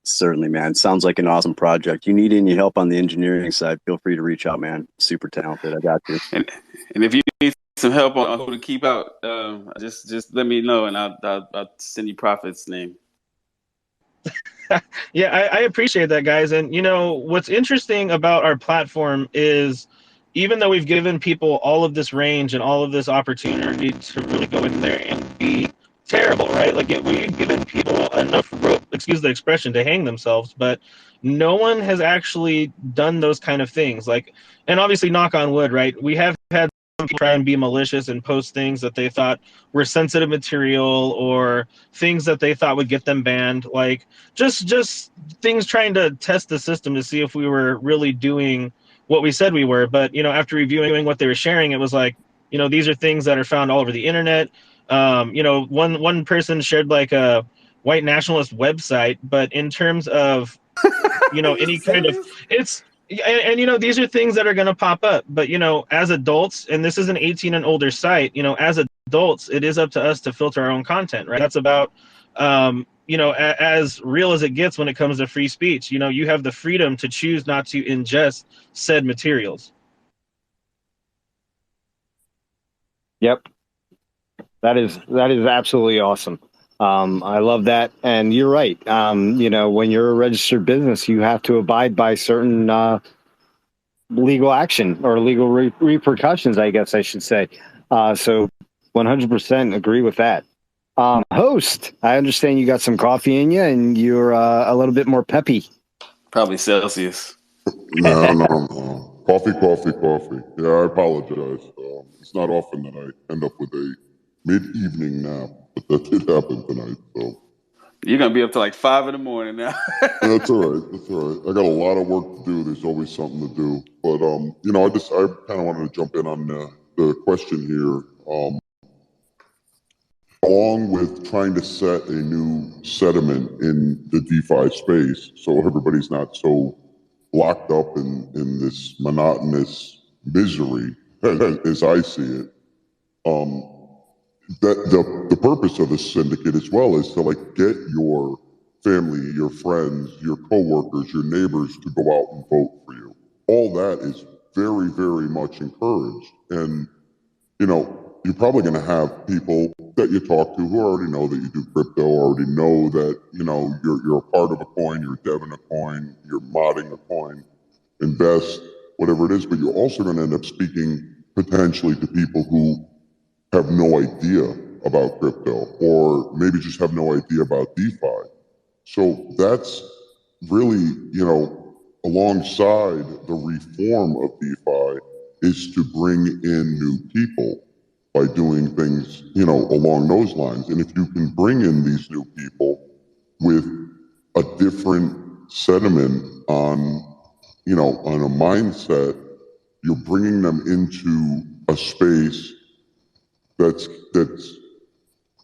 Certainly, man. Sounds like an awesome project. You need any help on the engineering side, feel free to reach out, man. Super talented. I got you. And if you need some help on who to keep out, just let me know, and I'll send you Prophet's name. Yeah, I appreciate that, guys. And what's interesting about our platform is, even though we've given people all of this range and all of this opportunity to really go in there and be terrible, right? Like, we've given people enough rope, excuse the expression, to hang themselves, but no one has actually done those kind of things. Like, and obviously, knock on wood, right? We have had some people try and be malicious and post things that they thought were sensitive material, or things that they thought would get them banned. Like, just things trying to test the system to see if we were really doing what we said we were. But after reviewing what they were sharing, it was like, these are things that are found all over the internet. One person shared like a white nationalist website, but in terms of any kind of, it's and these are things that are going to pop up. But as adults, and this is an 18 and older site, as adults, it is up to us to filter our own content, right? That's about as real as it gets when it comes to free speech. You have the freedom to choose not to ingest said materials. Yep. That is absolutely awesome. I love that. And you're right. When you're a registered business, you have to abide by certain legal action or legal repercussions, I guess I should say. So 100% agree with that. Host, I understand you got some coffee in you and you're a little bit more peppy. Probably Celsius. No. Coffee. Yeah, I apologize. It's not often that I end up with a mid-evening nap, but that did happen tonight. So you're gonna be up to like 5 a.m. now. That's all right. I got a lot of work to do. There's always something to do. But I kind of wanted to jump in on the question here. Along with trying to set a new sediment in the DeFi space, so everybody's not so locked up in this monotonous misery, as I see it. That the purpose of the syndicate as well is to get your family, your friends, your coworkers, your neighbors to go out and vote for you. All that is very, very much encouraged. And you're probably going to have people that you talk to who already know that you do crypto, already know that you're a part of a coin, you're deving a coin, you're modding a coin, invest, whatever it is. But you're also going to end up speaking potentially to people who have no idea about crypto, or maybe just have no idea about DeFi. So that's really, alongside the reform of DeFi is to bring in new people by doing things, along those lines. And if you can bring in these new people with a different sentiment on a mindset, you're bringing them into a space that's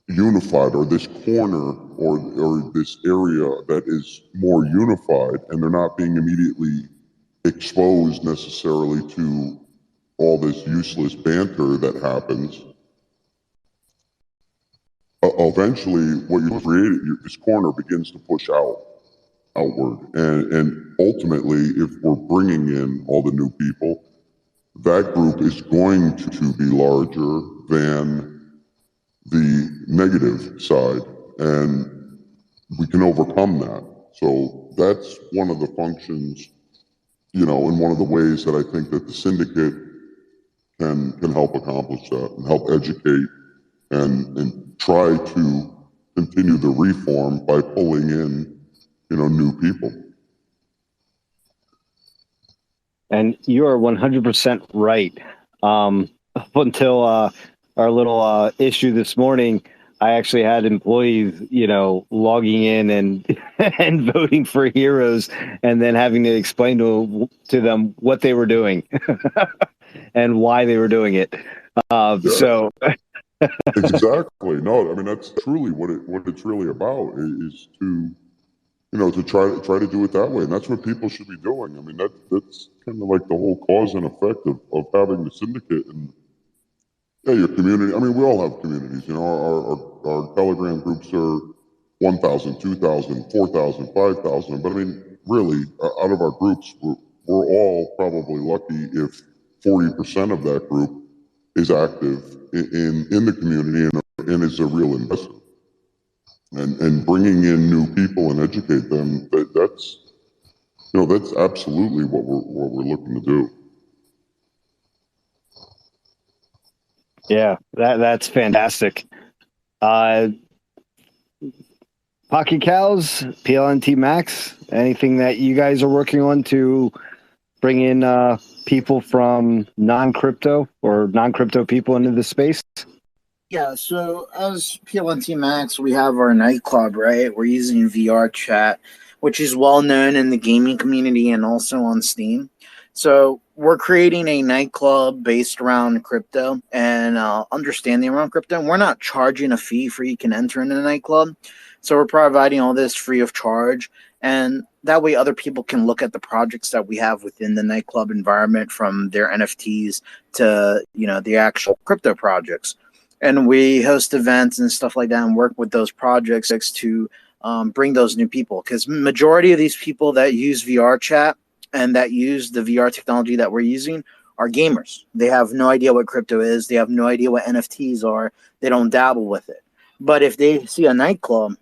unified, or this corner or this area that is more unified, and they're not being immediately exposed necessarily to all this useless banter that happens. Eventually, what you create, this corner begins to push outward, and ultimately, if we're bringing in all the new people, that group is going to be larger than the negative side, and we can overcome that. So that's one of the functions, and one of the ways that I think that the syndicate can help accomplish that and help educate and try to continue the reform by pulling in, new people. And you are 100% right. Up until our little issue this morning, I actually had employees, logging in and and voting for heroes, and then having to explain to them what they were doing and why they were doing it. So Exactly. No, I mean that's truly what it's really about is to to try to do it that way, and that's what people should be doing. I mean that's kind of like the whole cause and effect of having the syndicate and your community. I mean, we all have communities. Our Telegram groups are 1,000, 2,000, 4,000, 5,000. But I mean, really, out of our groups, we're all probably lucky if 40% of that group is active in the community and is a real investor. And bringing in new people and educate them, that's absolutely what we're looking to do. yeah, that's fantastic. Pocket Cows, PLNT Max, anything that you guys are working on to bring in people from non-crypto or non-crypto people into the space? Yeah, so as PLNT Max, we have our nightclub, right? We're using VR chat, which is well known in the gaming community and also on Steam. So we're creating a nightclub based around crypto and understanding around crypto. We're not charging a fee for you can enter in a nightclub. So we're providing all this free of charge. And that way other people can look at the projects that we have within the nightclub environment, from their NFTs to, the actual crypto projects. And we host events and stuff like that and work with those projects to bring those new people, because majority of these people that use VR chat and that use the VR technology that we're using are gamers. They have no idea what crypto is. They have no idea what NFTs are. They don't dabble with it. But if they see a nightclub,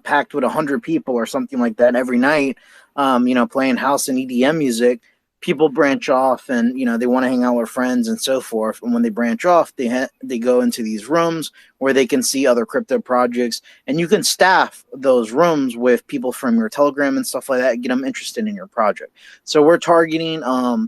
packed with 100 people or something like that every night, playing house and EDM music, people branch off and, they want to hang out with friends and so forth. And when they branch off, they go into these rooms where they can see other crypto projects, and you can staff those rooms with people from your Telegram and stuff like that, get them interested in your project. So we're targeting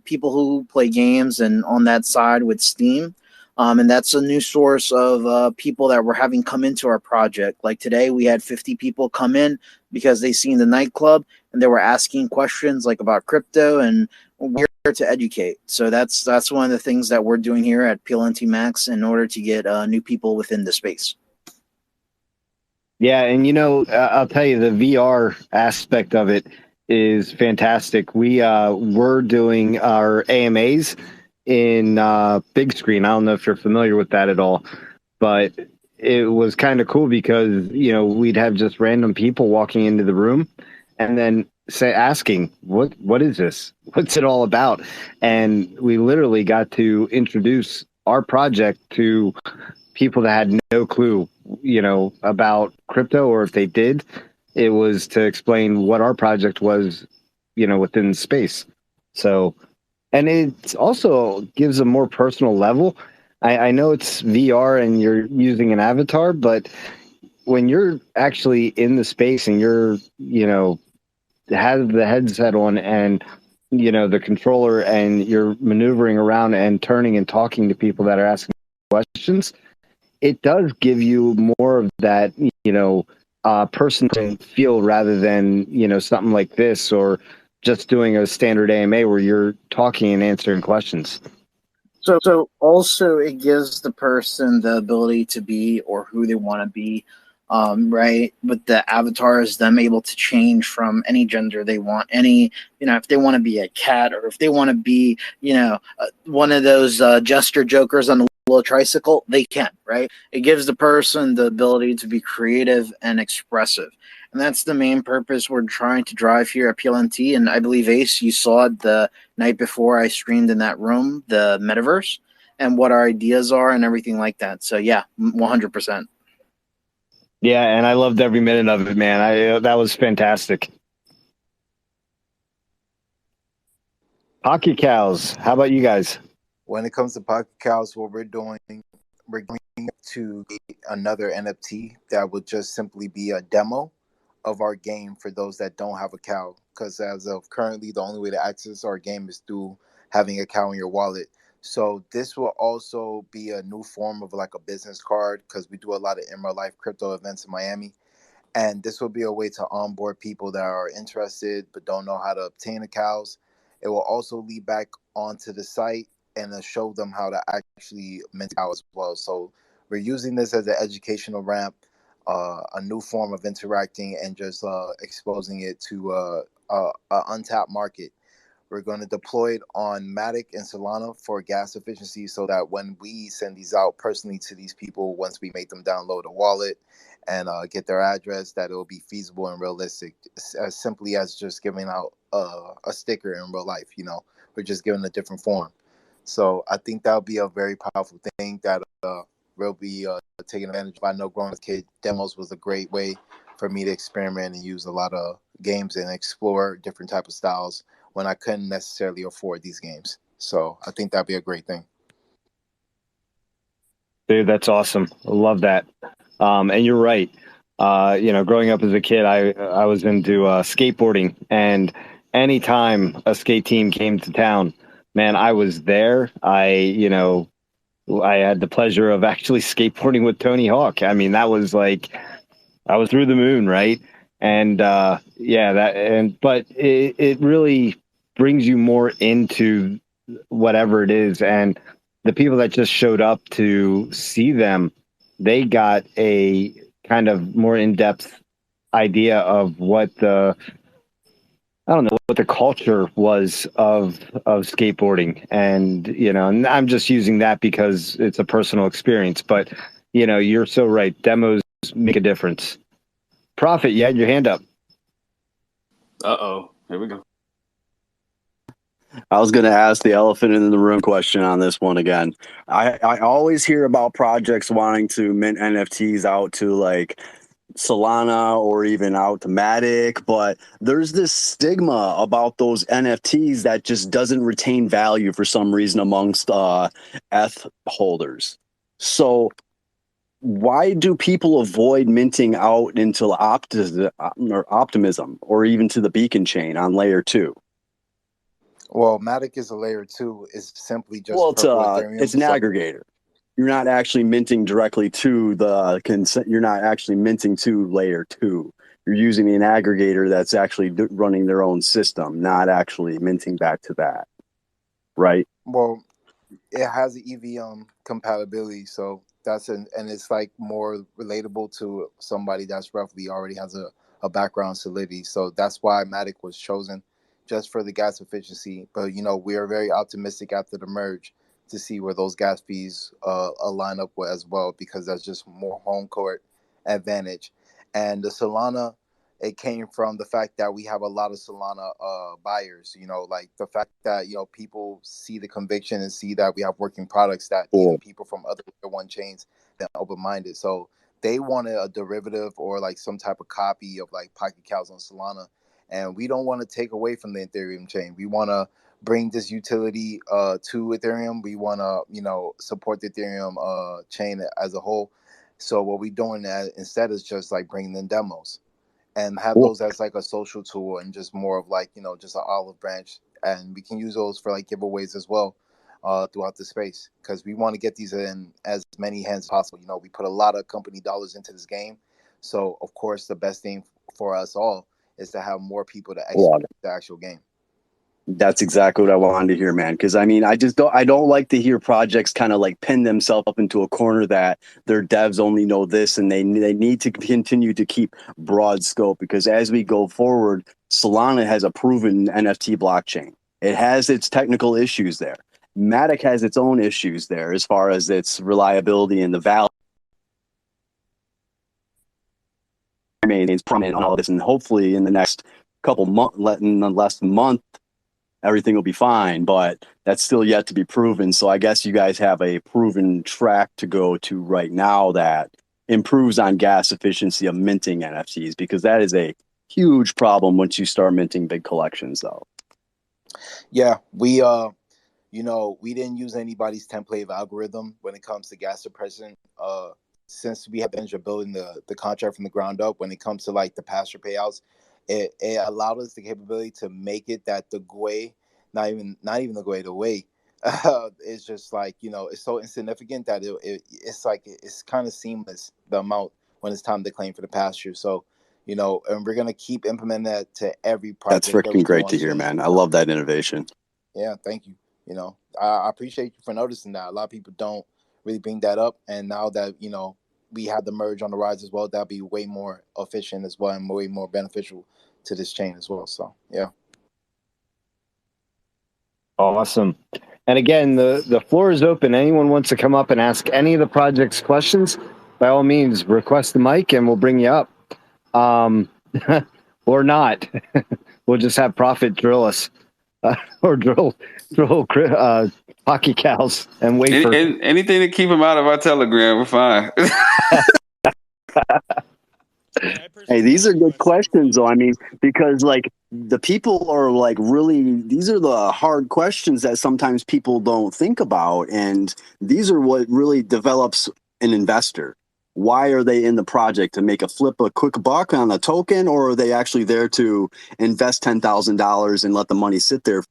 people who play games and on that side with Steam. And that's a new source of people that we're having come into our project. Like today, we had 50 people come in because they seen the nightclub and they were asking questions like about crypto, and we're here to educate. So that's one of the things that we're doing here at PLNT Max in order to get new people within the space. Yeah, and I'll tell you, the VR aspect of it is fantastic. We're doing our AMAs in big screen. I don't know if you're familiar with that at all, but it was kind of cool because we'd have just random people walking into the room and then asking what is this, what's it all about, and we literally got to introduce our project to people that had no clue about crypto, or if they did, it was to explain what our project was within space. So, and it also gives a more personal level. I know it's VR and you're using an avatar, but when you're actually in the space and you're, have the headset on and the controller, and you're maneuvering around and turning and talking to people that are asking questions, it does give you more of that personal feel, rather than something like this, or just doing a standard AMA where you're talking and answering questions. So also it gives the person the ability to be or who they want to be, right? With the avatars, them able to change from any gender they want. Any, if they want to be a cat, or if they want to be, one of those gesture jokers on a little tricycle, they can, right? It gives the person the ability to be creative and expressive. And that's the main purpose we're trying to drive here at PLNT. And I believe, Ace, you saw it the night before I streamed in that room, the metaverse, and what our ideas are and everything like that. So yeah, 100%. Yeah, and I loved every minute of it, man. That was fantastic. Hockey cows. How about you guys? When it comes to Pocket Cows, what we're doing, we're going to get another NFT that would just simply be a demo of our game for those that don't have a cow. Because as of currently, the only way to access our game is through having a cow in your wallet. So this will also be a new form of like a business card, because we do a lot of in real life crypto events in Miami. And this will be a way to onboard people that are interested but don't know how to obtain the cows. It will also lead back onto the site and show them how to actually mint a cow as well. So we're using this as an educational ramp, a new form of interacting and just exposing it to an untapped market. We're going to deploy it on Matic and Solana for gas efficiency, so that when we send these out personally to these people, once we make them download a wallet and get their address, that it will be feasible and realistic, as simply as just giving out a sticker in real life. We're just giving a different form. So I think that'll be a very powerful thing that we'll be taking advantage of. I know growing as a kid, demos was a great way for me to experiment and use a lot of games and explore different type of styles when I couldn't necessarily afford these games. So I think that'd be a great thing. Dude, that's awesome. I love that. And you're right. Growing up as a kid, I was into skateboarding, and anytime a skate team came to town, man, I was there. I had the pleasure of actually skateboarding with Tony Hawk. I mean, that was like, I was through the moon, right? And but it really brings you more into whatever it is. And the people that just showed up to see them, they got a kind of more in-depth idea of what the culture was of skateboarding. And I'm just using that because it's a personal experience, but you're so right. Demos make a difference. Prophet, you had your hand up. Uh-oh. Here we go. I was going to ask the elephant in the room question on this one again. I always hear about projects wanting to mint NFTs out to like Solana or even out to Matic, but there's this stigma about those NFTs that just doesn't retain value for some reason amongst ETH holders. So why do people avoid minting out into Optimism or even to the Beacon chain on layer 2? Well, Matic is a layer 2. It's simply just Well, Ethereum. it's an aggregator. You're not actually minting directly to the consent. You're not actually minting to layer 2. You're using an aggregator that's actually running their own system, not actually minting back to that. Right? Well, it has EVM compatibility, so and it's like more relatable to somebody that's roughly already has a background solidity. So that's why Matic was chosen, just for the gas efficiency. But we are very optimistic after the merge to see where those gas fees align up with as well, because that's just more home court advantage. And the Solana, it came from the fact that we have a lot of Solana buyers. Like the fact that people see the conviction and see that we have working products that even people from other layer 1 chains that are open-minded. So they wanted a derivative or like some type of copy of like Pocket Cows on Solana, and we don't want to take away from the Ethereum chain. We want to bring this utility to Ethereum. We want to support the Ethereum chain as a whole. So what we're doing instead is just like bringing in demos. and have Cool. those as like a social tool and just more of like, just an olive branch. And we can use those for like giveaways as well throughout the space, because we want to get these in as many hands as possible. We put a lot of company dollars into this game. So, of course, the best thing for us all is to have more people to Love execute the actual game. That's exactly what I wanted to hear, man. Because I mean, I don't like to hear projects kind of like pin themselves up into a corner that their devs only know this, and they need to continue to keep broad scope. Because as we go forward, Solana has a proven NFT blockchain. It has its technical issues there. Matic has its own issues there as far as its reliability and the value remains prominent on all this. And hopefully, in the next couple months, in the last month, everything will be fine, but that's still yet to be proven. So I guess you guys have a proven track to go to right now that improves on gas efficiency of minting NFTs, because that is a huge problem once you start minting big collections, though. Yeah, we we didn't use anybody's template algorithm when it comes to gas suppression. Since we have been building the contract from the ground up, when it comes to like the pasture payouts, it allowed us the capability to make it that the GUI, not even the GUI, the way, it's just like, it's so insignificant that it's like it's kind of seamless, the amount when it's time to claim for the pasture. So, and we're gonna keep implementing that to every project. That's freaking great to hear, man. I love that innovation. Yeah, thank you. I appreciate you for noticing that. A lot of people don't really bring that up, and now that we have the merge on the rise as well, that'll be way more efficient as well and way more beneficial to this chain as well. So yeah. Awesome. And again, the floor is open. Anyone wants to come up and ask any of the project's questions, by all means, request the mic and we'll bring you up. Or not. We'll just have Prophet drill us. Or drill hockey cows and wait for anything to keep him out of our Telegram. We're fine. Hey, these are good questions, though. I mean, because like the people are like really, these are the hard questions that sometimes people don't think about. And these are what really develops an investor. Why are they in the project? To make a quick buck on a token, or are they actually there to invest $10,000 and let the money sit there?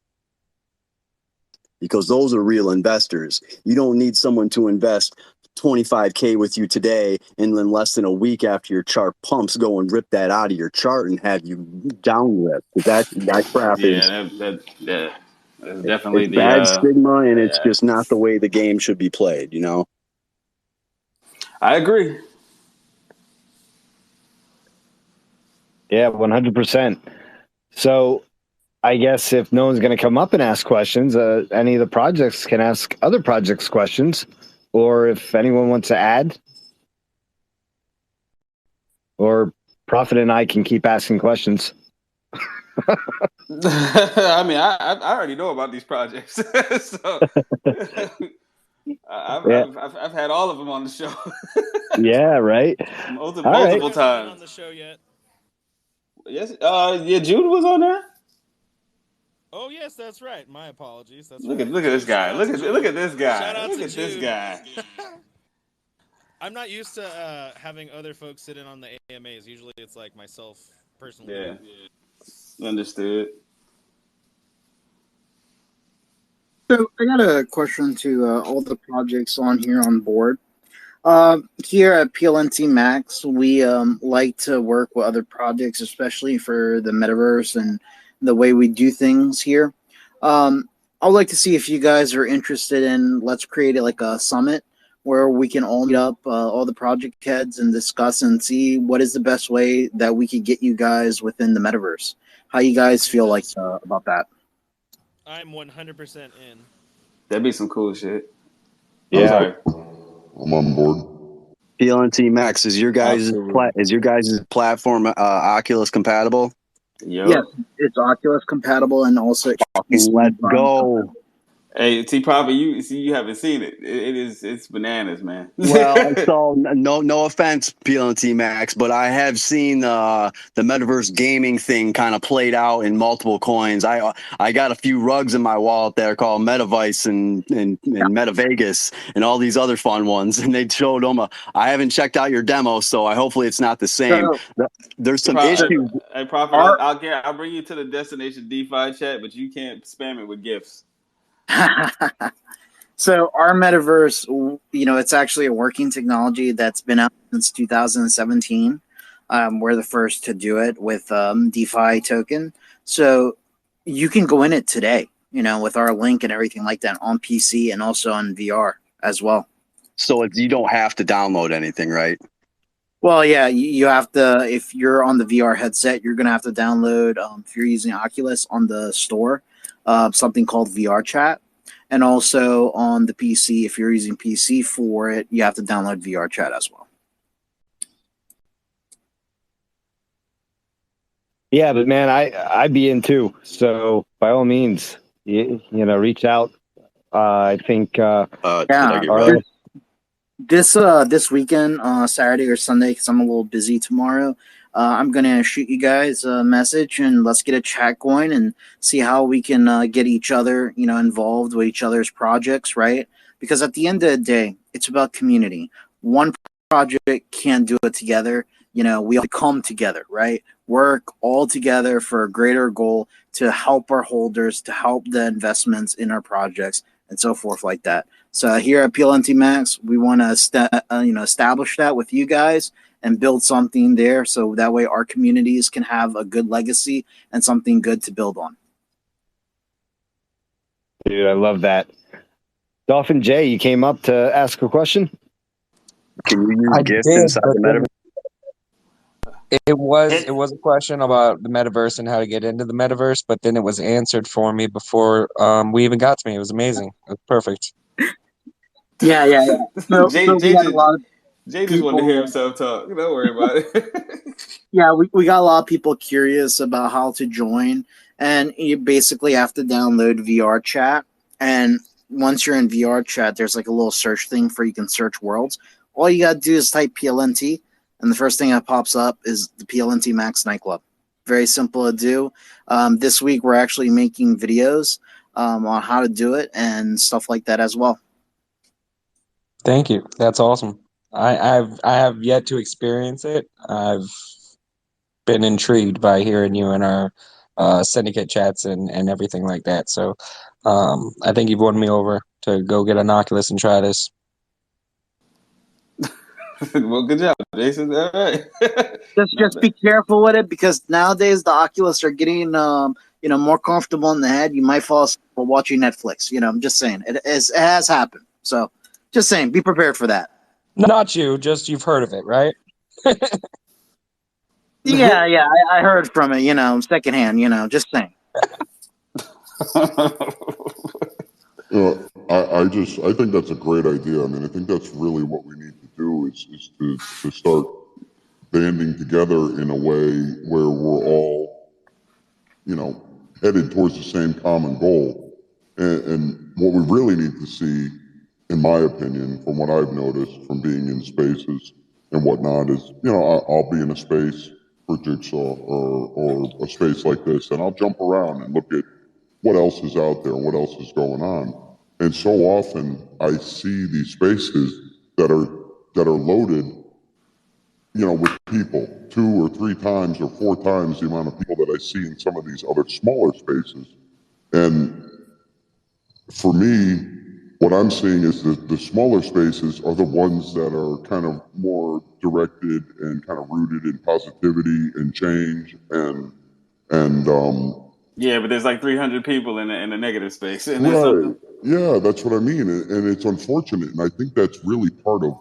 Because those are real investors. You don't need someone to invest $25K with you today, and then less than a week after your chart pumps, go and rip that out of your chart and have you down rip. That crap is that's definitely it's bad stigma, and it's just not the way the game should be played. I agree. Yeah, 100%. So I guess if no one's going to come up and ask questions, any of the projects can ask other projects questions, or if anyone wants to add, or Prophet and I can keep asking questions. I mean, I already know about these projects, so I've had all of them on the show. Yeah, right. multiple times. On the show yet? Yes. Yeah. Jude was on there. Oh yes, that's right. My apologies. Look at this guy. Look at this guy. Shout out look to at this Jude. guy. I'm not used to having other folks sit in on the AMAs. Usually, it's like myself personally. Yeah. Understood. So I got a question to all the projects on here on board. Here at PLNT Max, we like to work with other projects, especially for the metaverse and the way we do things here. I'd like to see if you guys are interested in, let's create like a summit where we can all meet up, all the project heads, and discuss and see what is the best way that we could get you guys within the metaverse. How you guys feel like about that? I'm 100% in. That'd be some cool shit. Yeah. I'm on board. PLNT Max, is your guys' platform Oculus compatible? Yep. Yes, it's Oculus compatible, and also let's go. Hey, T Papa, you haven't seen it. It's bananas, man. Well, so no offense, PLNT Max, but I have seen the metaverse gaming thing kind of played out in multiple coins. I got a few rugs in my wallet that are called MetaVice and MetaVegas and all these other fun ones, and they showed them. I haven't checked out your demo, so hopefully it's not the same. So There's some Hey, issues. hey, Prophet, our I'll bring you to the destination DeFi chat, but you can't spam it with gifts. so our metaverse, it's actually a working technology that's been out since 2017. We're the first to do it with DeFi token. So you can go in it today, with our link and everything like that on PC and also on VR as well. So you don't have to download anything, right? Well, yeah, you have to, if you're on the VR headset, you're going to have to download, if you're using Oculus on the store, something called VR Chat. And also on the PC, if you're using PC for it, you have to download VR Chat as well. Yeah, but man, I'd be in too. So by all means, reach out. I think Yeah. This weekend, Saturday or Sunday, because I'm a little busy tomorrow, I'm gonna shoot you guys a message and let's get a chat going and see how we can get each other, involved with each other's projects, right? Because at the end of the day, it's about community. One project can't do it together. We all come together, right? Work all together for a greater goal to help our holders, to help the investments in our projects, and so forth like that. So here at PLNT Max, we want to establish that with you guys and build something there, so that way our communities can have a good legacy and something good to build on. Dude, I love that. Dolphin J, you came up to ask a question? Can you use I gifts did, inside the metaverse? it was a question about the metaverse and how to get into the metaverse, but then it was answered for me before we even got to me. It was amazing. It was perfect. Yeah. So Jay we got a lot of just wanted to hear people. himself talk. Don't worry about it. Yeah, we got a lot of people curious about how to join, and you basically have to download VR Chat. And once you're in VR Chat, there's like a little search thing for you can search worlds. All you gotta do is type PLNT, and the first thing that pops up is the PLNT Max nightclub. Very simple to do. This week we're actually making videos on how to do it and stuff like that as well. Thank you. That's awesome. I have yet to experience it. I've been intrigued by hearing you in our syndicate chats and everything like that. So I think you've won me over to go get an Oculus and try this. Well, good job, Jason. All right. Just be careful with it, because nowadays the Oculus are getting more comfortable in the head. You might fall asleep while watching Netflix. I'm just saying it has happened. So just saying, be prepared for that. Not you, just you've heard of it, right? Yeah, I heard from it, secondhand, just saying. I think that's a great idea. I mean, I think that's really what we need to do is to start banding together in a way where we're all, headed towards the same common goal. And what we really need to see, in my opinion, from what I've noticed from being in spaces and whatnot, is, I'll be in a space for Jigsaw or a space like this, and I'll jump around and look at what else is out there and what else is going on. And so often I see these spaces that are loaded, with people 2 or 3 times or 4 times the amount of people that I see in some of these other smaller spaces. And for me, what I'm seeing is that the smaller spaces are the ones that are kind of more directed and kind of rooted in positivity and change and Yeah, but there's like 300 people in a negative space, and that's right. something. Yeah, that's what I mean. And it's unfortunate. And I think that's really part of,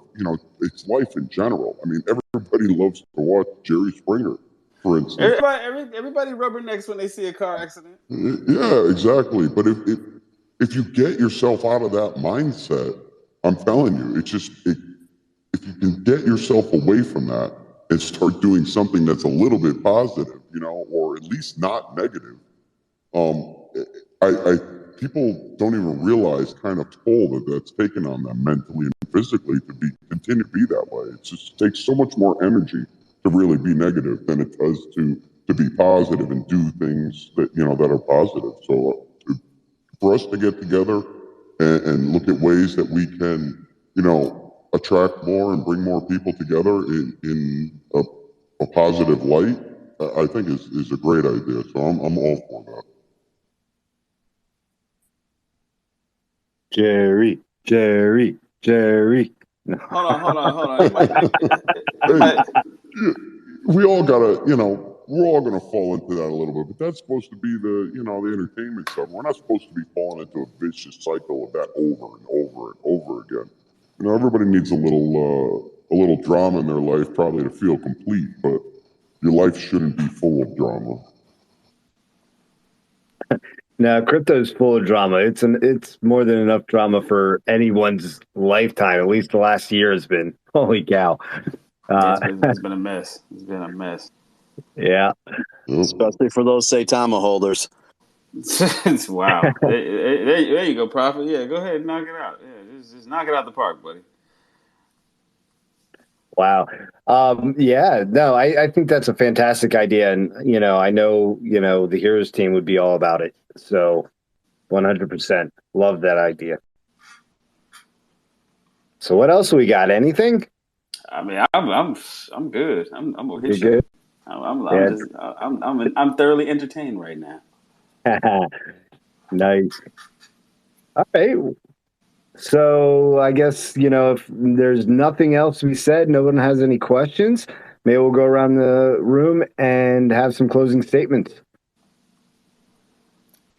it's life in general. I mean, everybody loves to watch Jerry Springer, for instance. Everybody rubbernecks when they see a car accident. Yeah, exactly. But if you get yourself out of that mindset, I'm telling you, if you can get yourself away from that and start doing something that's a little bit positive, or at least not negative, I people don't even realize kind of toll that that's taken on them mentally and physically to continue to be that way. It just takes so much more energy to really be negative than it does to be positive and do things that that are positive. So for us to get together and look at ways that we can attract more and bring more people together in a positive light, I think is a great idea. So I'm all for that. Jerry. Hold on. You might. We all gotta, we're all gonna fall into that a little bit, but that's supposed to be the entertainment stuff. We're not supposed to be falling into a vicious cycle of that over and over and over again. Everybody needs a little drama in their life, probably to feel complete, but your life shouldn't be full of drama. Now, crypto's full of drama. It's more than enough drama for anyone's lifetime. At least the last year has been. Holy cow! It's been a mess. It's been a mess. Yeah, especially for those Saitama holders. Wow. There you go, Prophet. Yeah, go ahead and knock it out. Yeah, just knock it out the park, buddy. Wow. Yeah, no, I think that's a fantastic idea. And, I know, the Heroes team would be all about it. So 100% love that idea. So what else we got? Anything? I mean, I'm good. I'm gonna hit You're good? I'm thoroughly entertained right now. Nice. All right. So I guess, if there's nothing else to be said, no one has any questions, maybe we'll go around the room and have some closing statements.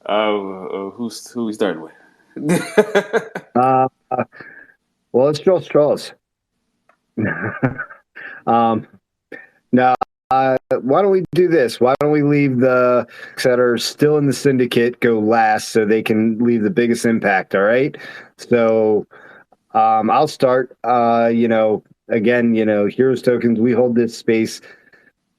Who we starting with? Well, let's draw straws. Now, why don't we do this? Why don't we leave the that are still in the syndicate go last so they can leave the biggest impact, all right? So I'll start. Again, Heroes Tokens, we hold this space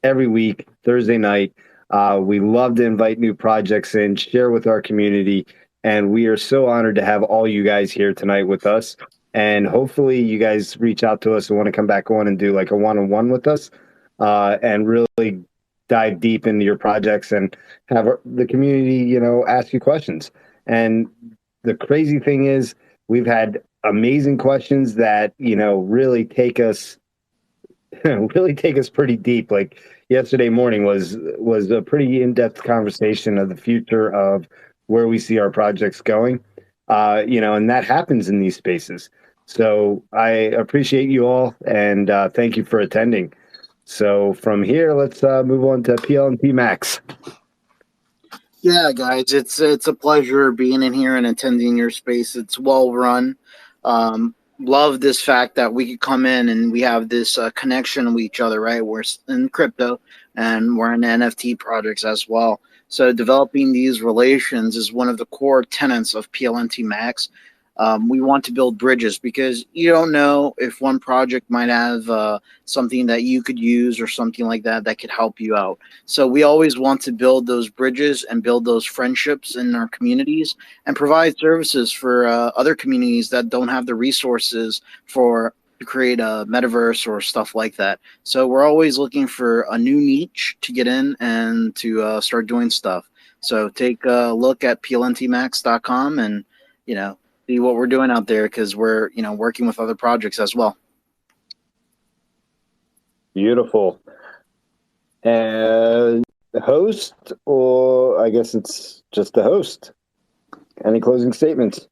every week, Thursday night. We love to invite new projects in, share with our community, and we are so honored to have all you guys here tonight with us. And hopefully you guys reach out to us and want to come back on and do like a one-on-one with us and really dive deep into your projects and have the community, ask you questions. And the crazy thing is we've had amazing questions that, really take us pretty deep. Like yesterday morning was a pretty in-depth conversation of the future of where we see our projects going. And that happens in these spaces. So I appreciate you all and thank you for attending. So from here, let's move on to PLNT Max. Yeah, guys, it's a pleasure being in here and attending your space. It's well run. Love this fact that we could come in and we have this connection with each other, right? We're in crypto and we're in NFT projects as well. So developing these relations is one of the core tenets of PLNT Max. We want to build bridges because you don't know if one project might have something that you could use or something like that that could help you out. So we always want to build those bridges and build those friendships in our communities and provide services for other communities that don't have the resources to create a metaverse or stuff like that. So we're always looking for a new niche to get in and to start doing stuff. So take a look at plntmax.com and, see what we're doing out there because we're, working with other projects as well. Beautiful. And the host, or I guess it's just the host. Any closing statements?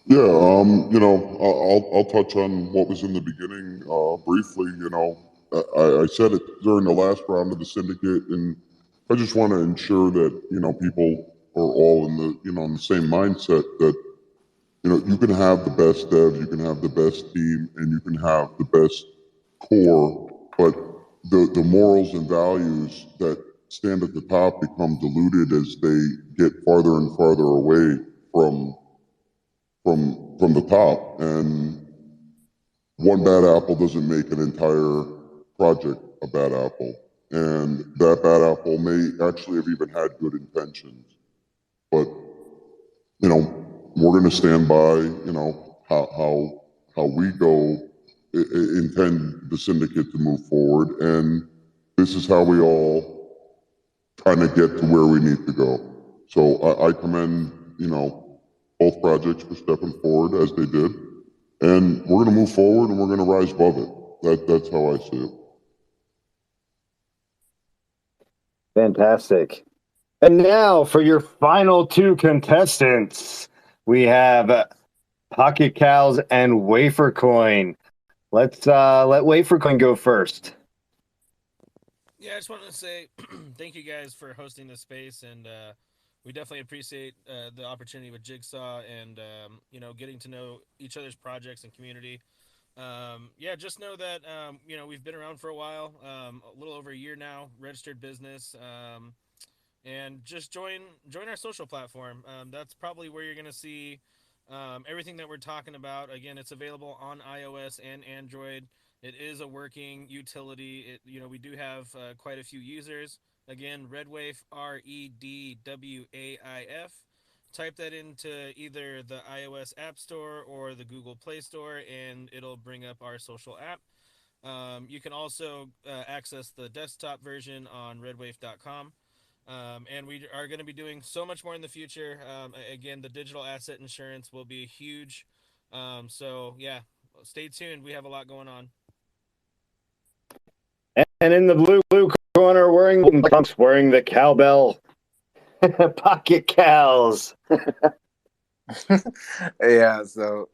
Yeah, I'll touch on what was in the beginning briefly. I said it during the last round of the syndicate, and I just want to ensure that people are all in the same mindset that you can have the best devs, you can have the best team, and you can have the best core, but the morals and values that stand at the top become diluted as they get farther and farther away from the top. And one bad apple doesn't make an entire project a bad apple. And that bad apple may actually have even had good intentions, but we're going to stand by, how we go, intend the syndicate to move forward, and this is how we all kind of get to where we need to go. So I commend, both projects for stepping forward as they did, and we're going to move forward and we're going to rise above it. That's how I see it. Fantastic. And now for your final two contestants, we have Pocket Cows and Wafer Coin. Let's let Wafer Coin go first. Yeah, I just wanted to say thank you guys for hosting this space, and we definitely appreciate the opportunity with Jigsaw and getting to know each other's projects and community. Yeah, just know that we've been around for a while, a little over a year now, registered business, and just join our social platform. That's probably where you're gonna see everything that we're talking about. Again, it's available on iOS and Android. It is a working utility. We do have quite a few users. Again, Redwaif, REDWAIF. Type that into either the iOS App Store or the Google Play Store, and it'll bring up our social app. You can also access the desktop version on redwaif.com. And we are going to be doing so much more in the future. Again, the digital asset insurance will be huge. So, yeah, stay tuned. We have a lot going on. And in the blue corner, wearing the cowbell, Pocket Cows. Yeah, so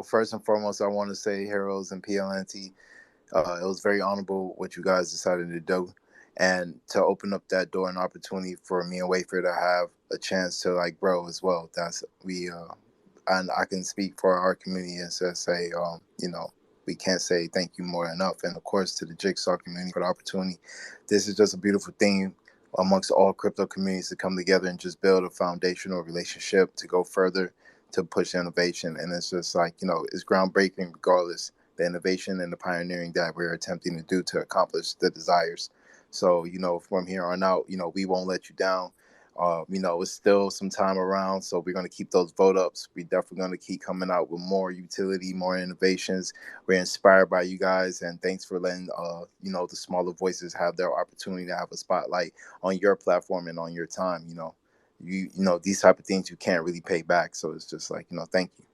first and foremost, I want to say Heroes and PLNT. It was very honorable what you guys decided to do, and to open up that door and opportunity for me and Wafer to have a chance to grow as well. And I can speak for our community and say, we can't say thank you more enough. And of course, to the Jigsaw community for the opportunity. This is just a beautiful thing amongst all crypto communities to come together and just build a foundational relationship to go further, to push innovation. And it's just it's groundbreaking regardless, the innovation and the pioneering that we're attempting to do to accomplish the desires. So, from here on out, we won't let you down. It's still some time around, so we're going to keep those vote ups. We're definitely going to keep coming out with more utility, more innovations. We're inspired by you guys, and thanks for letting the smaller voices have their opportunity to have a spotlight on your platform and on your time. These type of things you can't really pay back, so it's just thank you.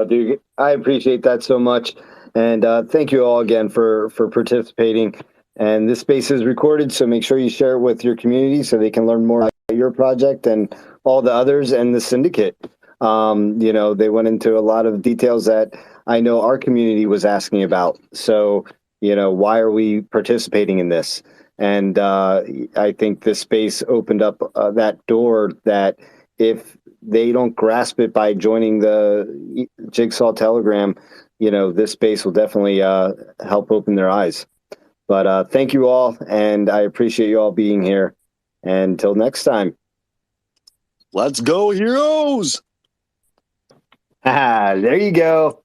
Dude, I appreciate that so much, and thank you all again for participating. And this space is recorded, so make sure you share it with your community so they can learn more about your project and all the others and the syndicate. They went into a lot of details that I know our community was asking about. So, why are we participating in this? And I think this space opened up that door that if they don't grasp it by joining the Jigsaw Telegram, this space will definitely help open their eyes. But thank you all, and I appreciate you all being here. And until next time. Let's go, heroes! There you go.